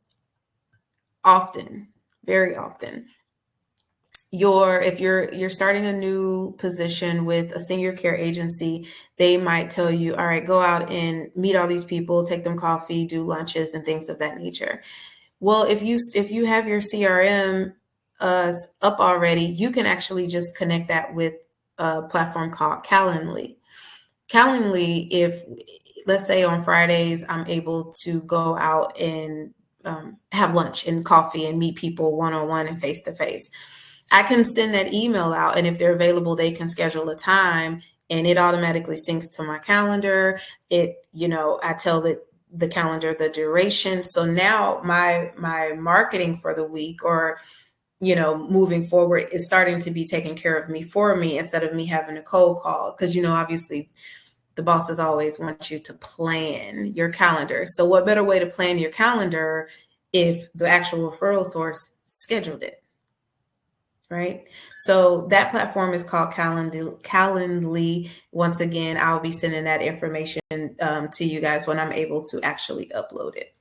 A: very often, if you're starting a new position with a senior care agency, they might tell you, all right, go out and meet all these people, take them coffee, do lunches and things of that nature. Well, if you have your CRM up already, you can actually just connect that with a platform called Calendly. Calendly, if let's say on Fridays, I'm able to go out and have lunch and coffee and meet people one-on-one and face-to-face, I can send that email out, and if they're available, they can schedule a time, and it automatically syncs to my calendar. I tell the calendar the duration. So now my marketing for the week, or moving forward, is starting to be taken care of for me instead of me having a cold call. Because obviously the bosses always want you to plan your calendar. So what better way to plan your calendar if the actual referral source scheduled it? Right? So that platform is called Calendly. Once again, I'll be sending that information to you guys when I'm able to actually upload it.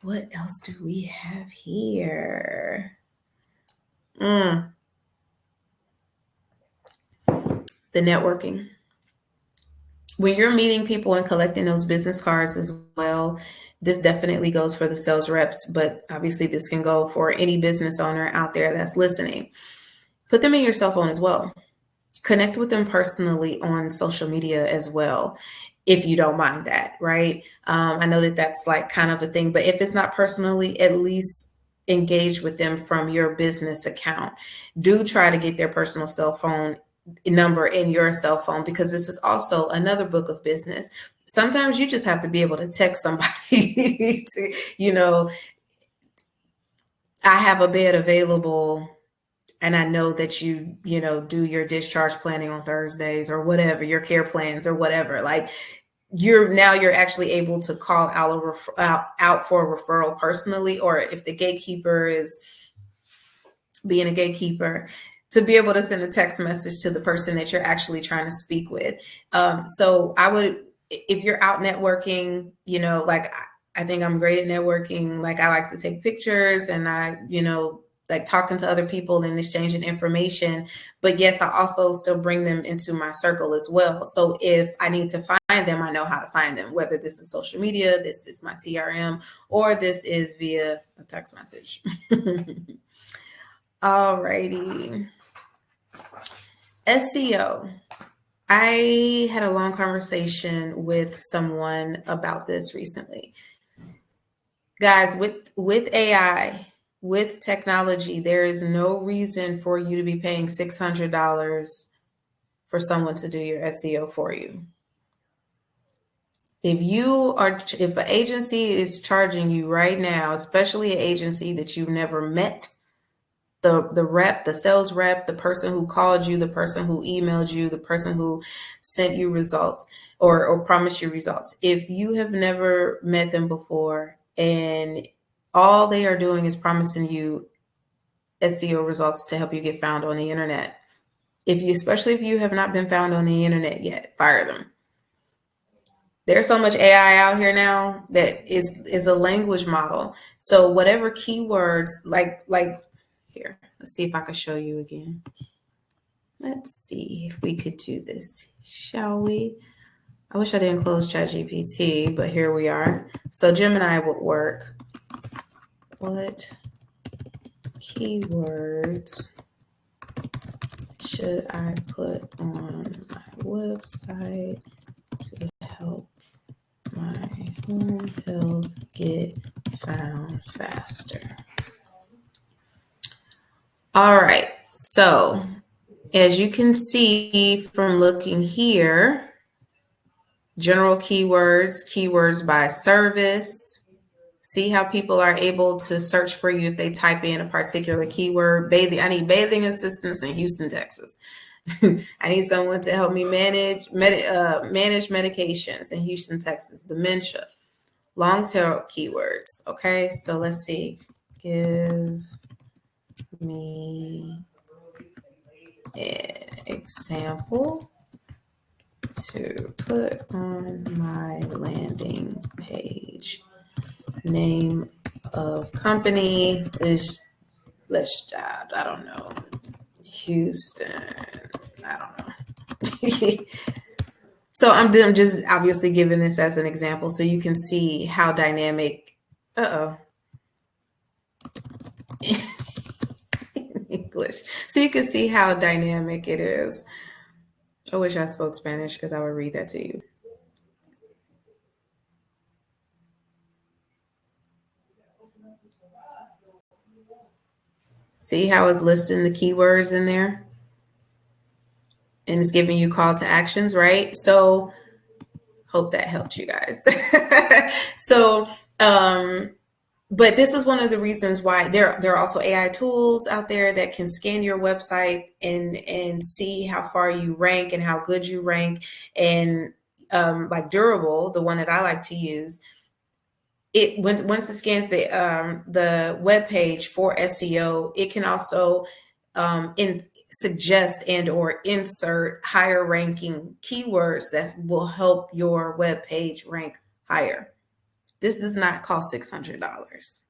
A: What else do we have here? The networking. When you're meeting people and collecting those business cards as well, this definitely goes for the sales reps, but obviously this can go for any business owner out there that's listening. Put them in your cell phone as well. Connect with them personally on social media as well, if you don't mind that, right? I know that that's like kind of a thing, but if it's not personally, at least engage with them from your business account. Do try to get their personal cell phone number in your cell phone, because this is also another book of business. Sometimes you just have to be able to text somebody I have a bed available, and I know that you do your discharge planning on Thursdays or whatever, your care plans or whatever. Like you're actually able to call out for a referral personally, or if the gatekeeper is being a gatekeeper, to be able to send a text message to the person that you're actually trying to speak with. So I would, if you're out networking, like I think I'm great at networking. Like I like to take pictures, and I, like talking to other people and exchanging information. But yes, I also still bring them into my circle as well. So if I need to find them, I know how to find them, whether this is social media, this is my CRM, or this is via a text message. Alrighty. SEO. I had a long conversation with someone about this recently. Guys, with AI, with technology, there is no reason for you to be paying $600 for someone to do your SEO for you. If an agency is charging you right now, especially an agency that you've never met, the rep, the sales rep, the person who called you, the person who emailed you, the person who sent you results or promised you results. If you have never met them before and all they are doing is promising you SEO results to help you get found on the internet, especially if you have not been found on the internet yet, fire them. There's so much AI out here now that is a language model. So whatever keywords, like here, let's see if I can show you again. Let's see if we could do this, shall we? I wish I didn't close ChatGPT, but here we are. So Gemini would work. What keywords should I put on my website to help my home health get found faster? All right, so as you can see from looking here, general keywords, keywords by service. See how people are able to search for you if they type in a particular keyword. I need bathing assistance in Houston, Texas. I need someone to help me manage medications in Houston, Texas. Dementia, long tail keywords. Okay, so let's see. Give me an example to put on my landing page. Name of company is, I don't know, Houston. I don't know. So I'm just obviously giving this as an example so you can see how dynamic. English. So you can see how dynamic it is. I wish I spoke Spanish because I would read that to you. See how it's listing the keywords in there? And it's giving you call to actions, right? So hope that helps you guys. So, but this is one of the reasons why there are also AI tools out there that can scan your website and see how far you rank and how good you rank. And like Durable, the one that I like to use, once it scans the web page for SEO, it can also suggest and or insert higher ranking keywords that will help your web page rank higher. This does not cost $600.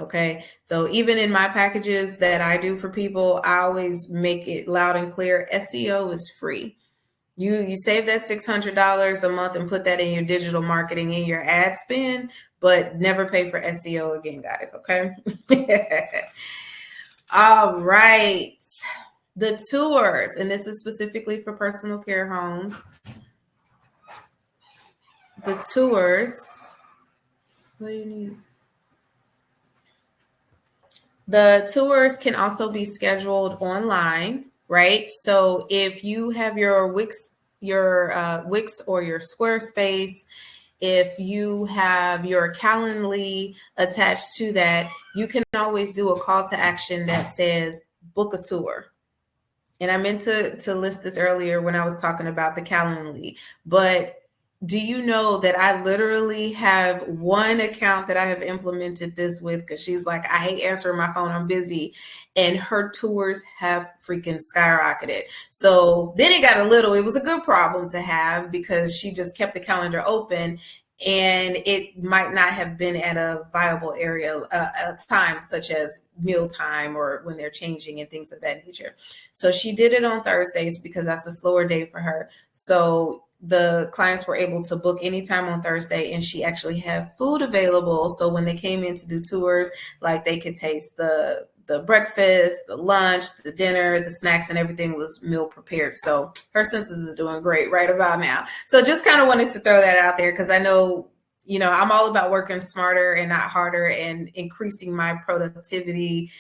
A: Okay, so even in my packages that I do for people, I always make it loud and clear. SEO is free. You save that $600 a month and put that in your digital marketing and your ad spend, but never pay for SEO again, guys. Okay. All right. The tours, and this is specifically for personal care homes. The tours. What do you need? The tours can also be scheduled online, right? So if you have your Wix or your Squarespace, if you have your Calendly attached to that, you can always do a call to action that says book a tour. And I meant to list this earlier when I was talking about the Calendly, but do you know that I literally have one account that I have implemented this with because she's like, I hate answering my phone, I'm busy. And her tours have freaking skyrocketed. So then it was a good problem to have because she just kept the calendar open and it might not have been at a viable area, a time such as mealtime or when they're changing and things of that nature. So she did it on Thursdays because that's a slower day for her. So the clients were able to book anytime on Thursday, and she actually had food available. So when they came in to do tours, like they could taste the the breakfast, the lunch, the dinner, the snacks, and everything was meal prepared. So her Census is doing great right about now. So just kind of wanted to throw that out there because I know, I'm all about working smarter and not harder and increasing my productivity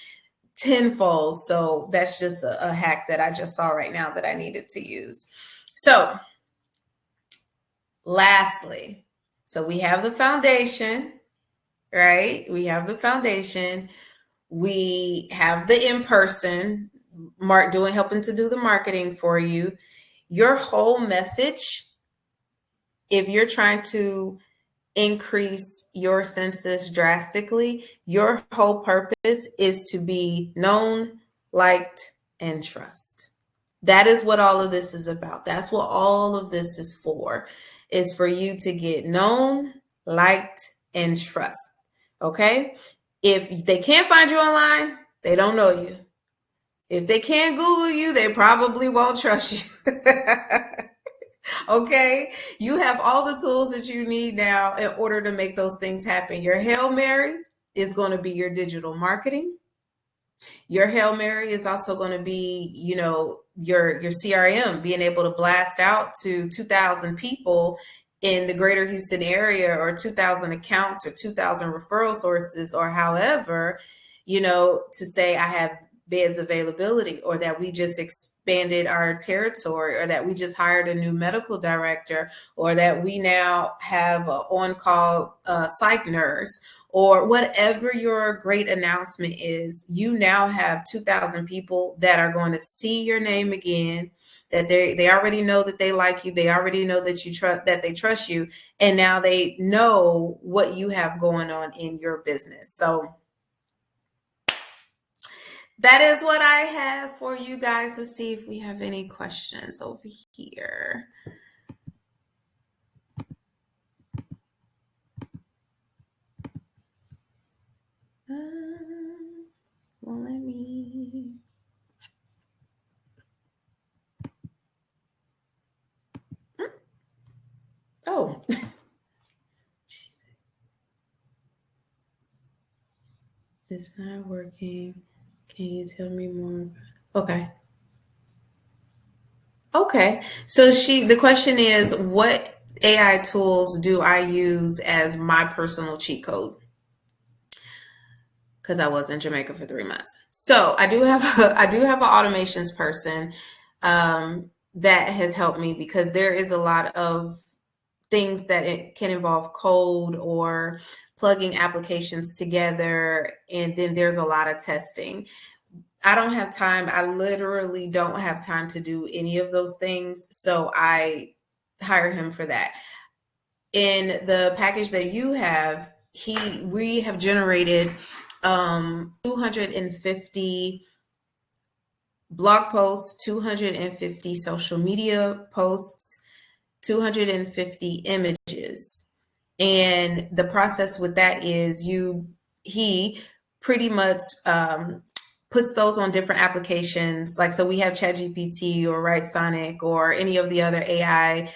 A: tenfold. So that's just a hack that I just saw right now that I needed to use. So lastly, so we have the foundation, right? We have the foundation. We have the in-person helping to do the marketing for you. Your whole message, if you're trying to increase your census drastically, your whole purpose is to be known, liked, and trust. That is what all of this is about. That's what all of this is for you to get known, liked, and trust. Okay? If they can't find you online, they don't know you. If they can't Google you, they probably won't trust you. Okay? You have all the tools that you need now in order to make those things happen. Your Hail Mary is going to be your digital marketing. Your Hail Mary is also going to be, your CRM, being able to blast out to 2,000 people in the greater Houston area, or 2,000 accounts, or 2,000 referral sources, or however, to say I have beds availability, or that we just expanded our territory, or that we just hired a new medical director, or that we now have an on-call psych nurse, or whatever your great announcement is. You now have 2,000 people that are going to see your name again, that they already know that they like you. They already know that they trust you. And now they know what you have going on in your business. So that is what I have for you guys. Let's see if we have any questions over here. Well, let me. Oh. It's not working. Can you tell me more? Okay. Okay. So the question is, what AI tools do I use as my personal cheat code? Because I was in Jamaica for 3 months. So I do have an automations person that has helped me, because there is a lot of things that it can involve code or plugging applications together. And then there's a lot of testing. I don't have time. I literally don't have time to do any of those things. So I hire him for that. In the package that you have, we have generated 250 blog posts, 250 social media posts, 250 images. And the process with that is he pretty much puts those on different applications. Like, so we have ChatGPT or WriteSonic or any of the other AI.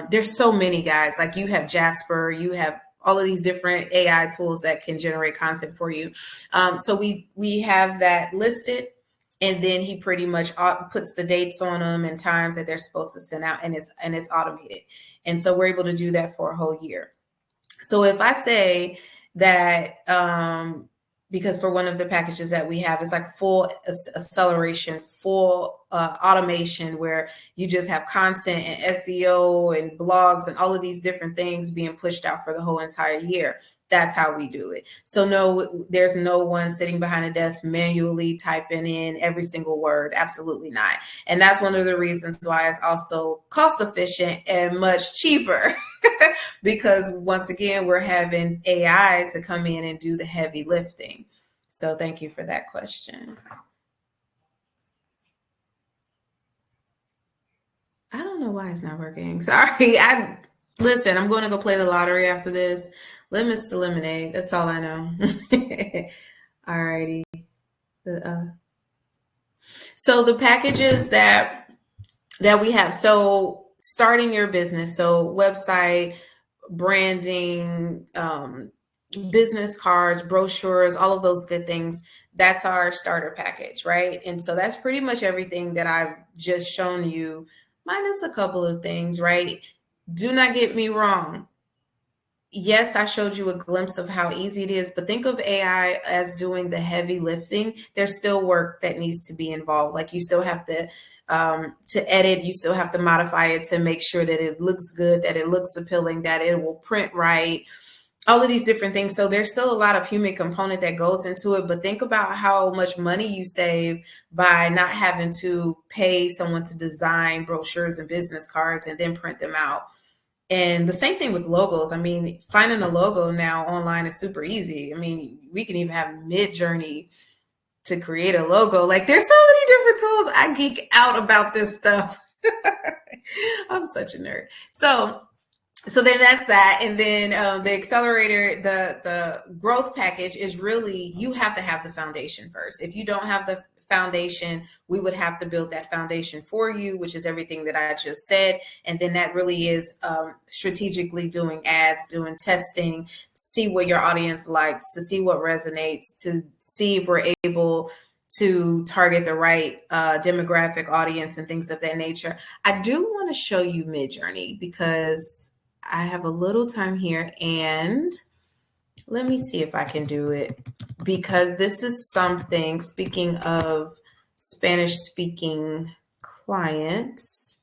A: There's so many, guys. Like, you have Jasper, you have all of these different AI tools that can generate content for you. So we have that listed. And then he pretty much puts the dates on them and times that they're supposed to send out, and it's automated. And so we're able to do that for a whole year. So if I say that, because for one of the packages that we have, it's like full acceleration, full automation, where you just have content and SEO and blogs and all of these different things being pushed out for the whole entire year. That's how we do it. So no, there's no one sitting behind a desk manually typing in every single word. Absolutely not. And that's one of the reasons why it's also cost efficient and much cheaper, because once again, we're having AI to come in and do the heavy lifting. So thank you for that question. I don't know why it's not working. Sorry. Listen, I'm going to go play the lottery after this. Limits to lemonade. That's all I know. All righty. So the packages that we have. So starting your business. So website, branding, business cards, brochures, all of those good things. That's our starter package, right? And so that's pretty much everything that I've just shown you, minus a couple of things, right? Do not get me wrong. Yes, I showed you a glimpse of how easy it is, but think of AI as doing the heavy lifting. There's still work that needs to be involved. Like you still have to edit, you still have to modify it to make sure that it looks good, that it looks appealing, that it will print right, all of these different things. So there's still a lot of human component that goes into it, but think about how much money you save by not having to pay someone to design brochures and business cards and then print them out. And the same thing with logos. I mean, finding a logo now online is super easy. I mean, we can even have Mid-Journey to create a logo. Like there's so many different tools. I geek out about this stuff. I'm such a nerd. So then that's that. And then the accelerator, the growth package is really, you have to have the foundation first. If you don't have the foundation, we would have to build that foundation for you, which is everything that I just said. And then that really is strategically doing ads, doing testing, see what your audience likes, to see what resonates, to see if we're able to target the right demographic audience and things of that nature. I do want to show you Mid-Journey because I have a little time here, and let me see if I can do it, because this is something, speaking of Spanish speaking clients,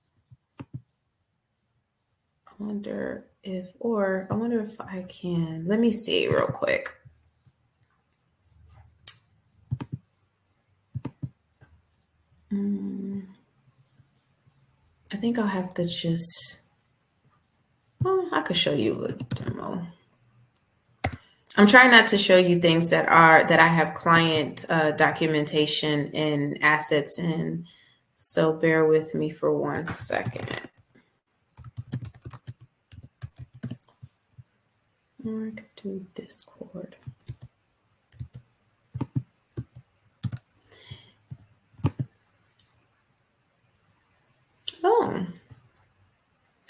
A: I wonder if I can, let me see real quick. I think I'll have to just, I could show you a demo. I'm trying not to show you things that I have client documentation and assets in. So bear with me for 1 second. Or I could do Discord. Oh.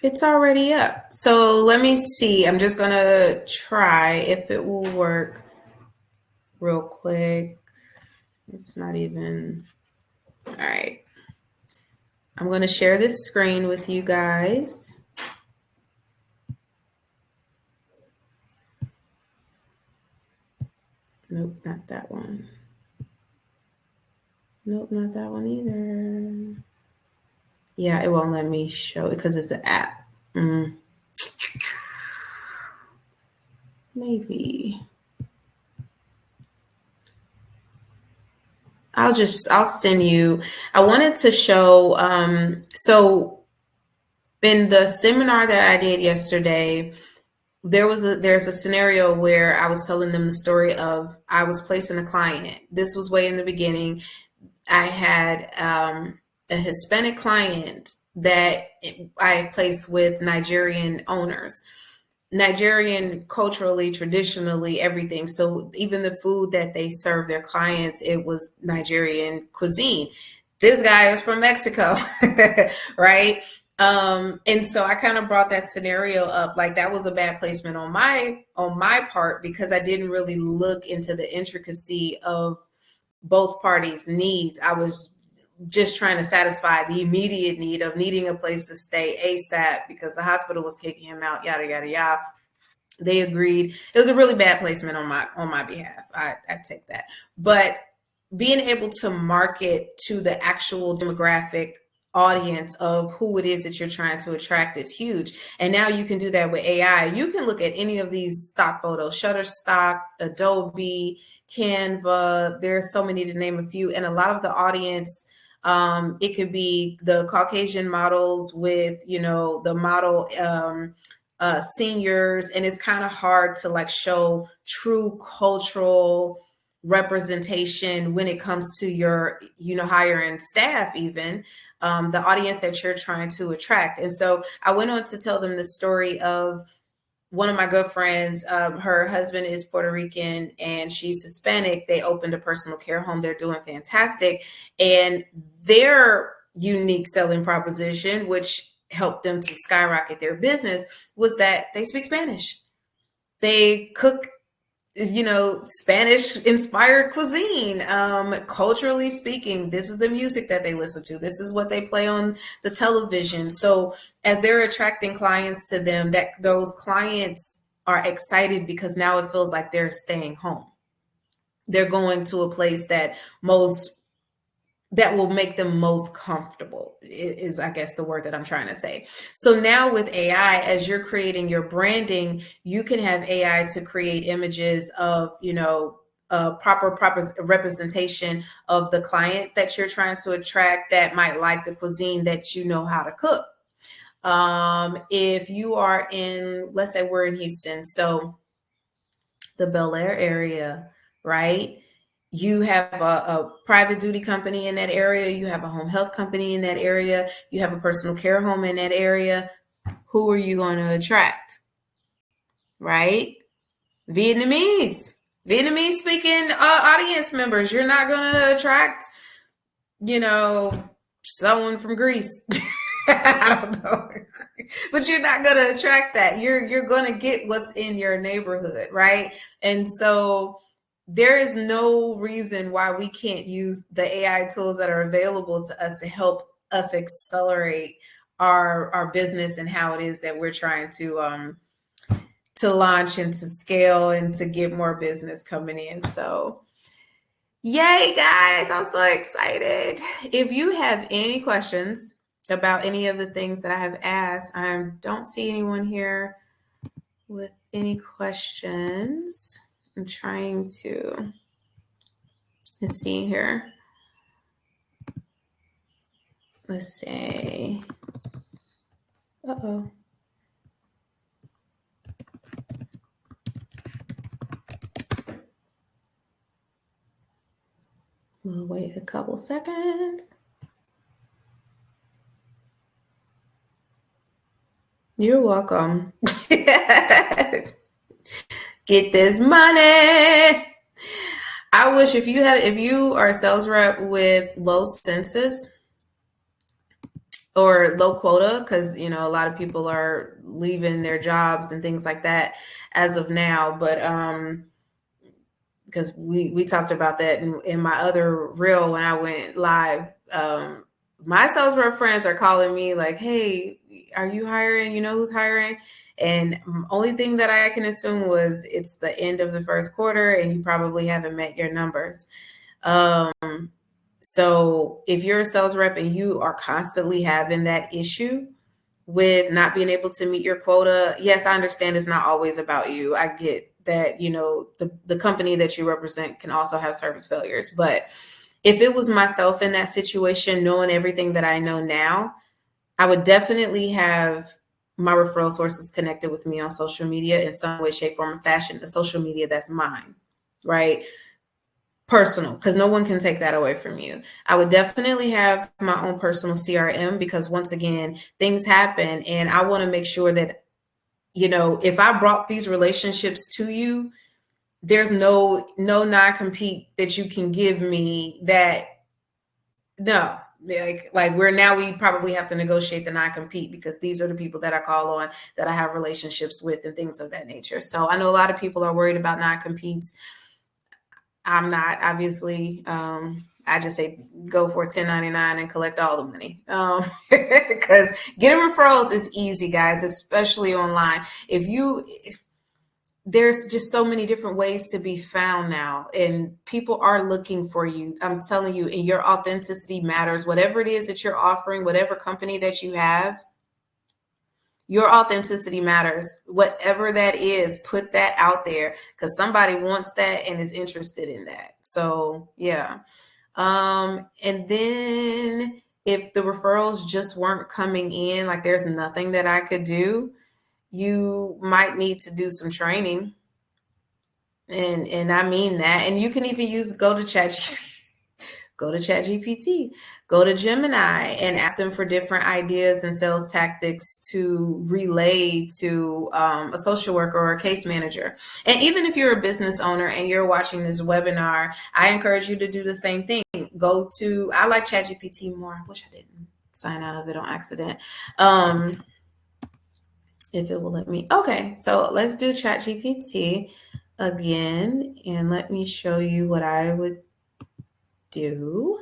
A: It's already up. So let me see. I'm just going to try if it will work real quick. It's not even. All right. I'm going to share this screen with you guys. Nope, not that one. Nope, not that one either. Yeah, it won't let me show it because it's an app. Maybe. I'll send you. I wanted to show, so in the seminar that I did yesterday, there's a scenario where I was telling them the story of, I was placing a client. This was way in the beginning. I had a Hispanic client that I placed with Nigerian owners. Nigerian, culturally, traditionally, everything. So even the food that they serve their clients, it was Nigerian cuisine. This guy was from Mexico, right? And so I kind of brought that scenario up. Like that was a bad placement on my part, because I didn't really look into the intricacy of both parties' needs. I was just trying to satisfy the immediate need of needing a place to stay ASAP because the hospital was kicking him out, yada, yada, yada. They agreed. It was a really bad placement on my behalf. I take that. But being able to market to the actual demographic audience of who it is that you're trying to attract is huge. And now you can do that with AI. You can look at any of these stock photos, Shutterstock, Adobe, Canva. There's so many to name a few. And a lot of the audience, it could be the Caucasian models with, the model seniors. And it's kind of hard to like show true cultural representation when it comes to your, hiring staff, even the audience that you're trying to attract. And so I went on to tell them the story of one of my good friends. Her husband is Puerto Rican and she's Hispanic. They opened a personal care home. They're doing fantastic. And their unique selling proposition, which helped them to skyrocket their business, was that they speak Spanish. They cook Spanish inspired cuisine. Culturally speaking, this is the music that they listen to. This is what they play on the television. So as they're attracting clients to them, that those clients are excited because now it feels like they're staying home. They're going to a place that will make them most comfortable is, I guess, the word that I'm trying to say. So now with AI, as you're creating your branding, you can have AI to create images of, proper representation of the client that you're trying to attract that might like the cuisine that you know how to cook. If you are let's say we're in Houston, so the Bel Air area, right? You have a private duty company in that area. You have a home health company in that area. You have a personal care home in that area. Who are you going to attract? Right? Vietnamese speaking audience members. You're not going to attract, someone from Greece. I don't know. But you're not going to attract that. You're going to get what's in your neighborhood, right? And so there is no reason why we can't use the AI tools that are available to us to help us accelerate our business and how it is that we're trying to launch and to scale and to get more business coming in. So yay, guys, I'm so excited. If you have any questions about any of the things that I have asked, I don't see anyone here with any questions. I'm trying to see here. Let's see. Uh-oh. We'll wait a couple seconds. You're welcome. Get this money. I wish if you are a sales rep with low census or low quota, because a lot of people are leaving their jobs and things like that as of now, but because we talked about that in my other reel when I went live. My sales rep friends are calling me like, hey, are you hiring? You know who's hiring? And only thing that I can assume was it's the end of the first quarter and you probably haven't met your numbers. So if you're a sales rep and you are constantly having that issue with not being able to meet your quota, yes, I understand it's not always about you. I get that, the company that you represent can also have service failures. But if it was myself in that situation, knowing everything that I know now, I would definitely have my referral sources connected with me on social media in some way, shape, form, or fashion. The social media that's mine, right? Personal, because no one can take that away from you. I would definitely have my own personal CRM because once again, things happen and I want to make sure that, if I brought these relationships to you, there's no non-compete that you can give me that, no, like we probably have to negotiate the non-compete because these are the people that I call on that I have relationships with and things of that nature. So I know a lot of people are worried about non-competes. I'm not, obviously. I just say go for 1099 and collect all the money because getting referrals is easy, guys, especially online. There's just so many different ways to be found now and people are looking for you. I'm telling you, and your authenticity matters. Whatever it is that you're offering, whatever company that you have, your authenticity matters. Whatever that is, put that out there because somebody wants that and is interested in that. So yeah. And then if the referrals just weren't coming in, like there's nothing that I could do, you might need to do some training. And I mean that. And you can even go to ChatGPT, go to Gemini and ask them for different ideas and sales tactics to relay to a social worker or a case manager. And even if you're a business owner and you're watching this webinar, I encourage you to do the same thing. I like ChatGPT more. I wish I didn't sign out of it on accident. If it will let me. Okay, so let's do ChatGPT again, and let me show you what I would do.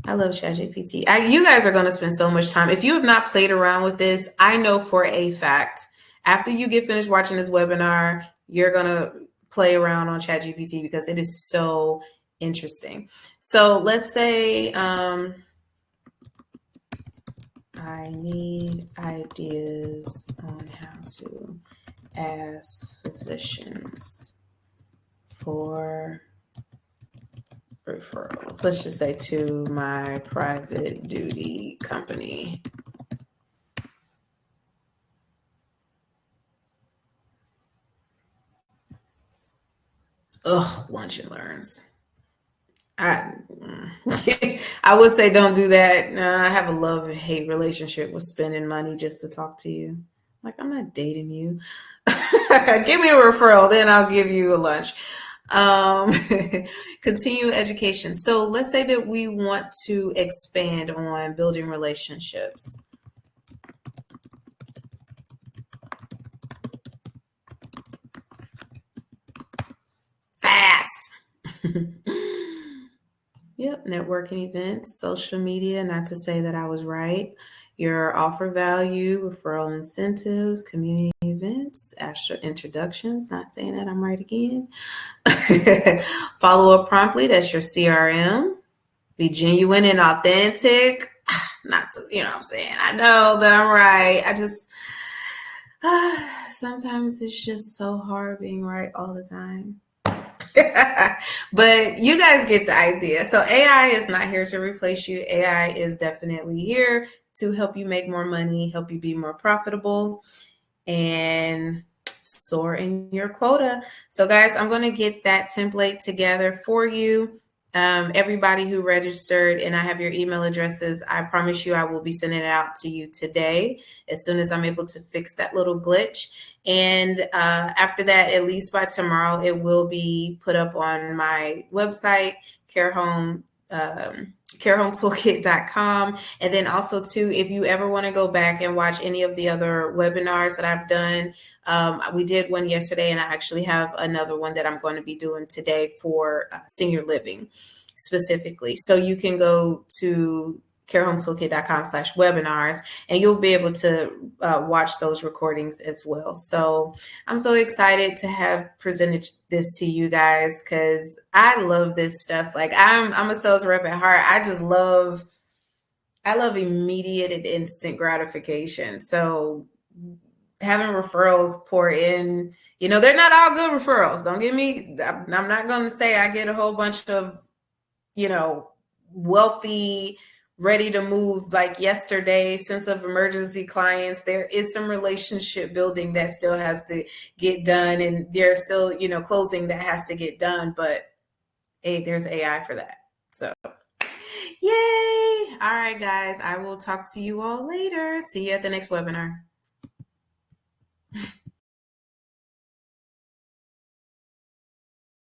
A: I love ChatGPT. You guys are going to spend so much time. If you have not played around with this, I know for a fact, after you get finished watching this webinar, you're going to play around on ChatGPT because it is so interesting. So let's say I need ideas on how to ask physicians for referrals. Let's just say to my private duty company. Ugh, lunch and learns. I would say don't do that. I have a love-hate relationship with spending money just to talk to you. Like, I'm not dating you. Give me a referral, then I'll give you a lunch. Continue education. So let's say that we want to expand on building relationships. Fast. Yep, networking events, social media, not to say that I was right. Your offer value, referral incentives, community events, astro introductions, not saying that I'm right again. Follow up promptly, that's your CRM. Be genuine and authentic. Not to, you know what I'm saying? I know that I'm right. I just, sometimes it's just so hard being right all the time. But you guys get the idea. So AI is not here to replace you. AI is definitely here to help you make more money, help you be more profitable, and soar in your quota. So guys, I'm going to get that template together for you. Everybody who registered, and I have your email addresses, I promise you I will be sending it out to you today as soon as I'm able to fix that little glitch. And after that, at least by tomorrow, it will be put up on my website, carehometoolkit.com. And then also too, if you ever want to go back and watch any of the other webinars that I've done, we did one yesterday, and I actually have another one that I'm going to be doing today for senior living specifically. So you can go to carehomestoolkit.com/webinars, and you'll be able to watch those recordings as well. So I'm so excited to have presented this to you guys because I love this stuff. Like I'm a sales rep at heart. I love immediate and instant gratification. So having referrals pour in, you know, they're not all good referrals. Don't get me, I'm not going to say I get a whole bunch of, you know, wealthy, ready to move like yesterday sense of emergency clients. There is some relationship building that still has to get done, and there's still, you know, closing that has to get done, but hey, there's AI for that. So yay. All right, guys, I will talk to you all later. See you at the next webinar.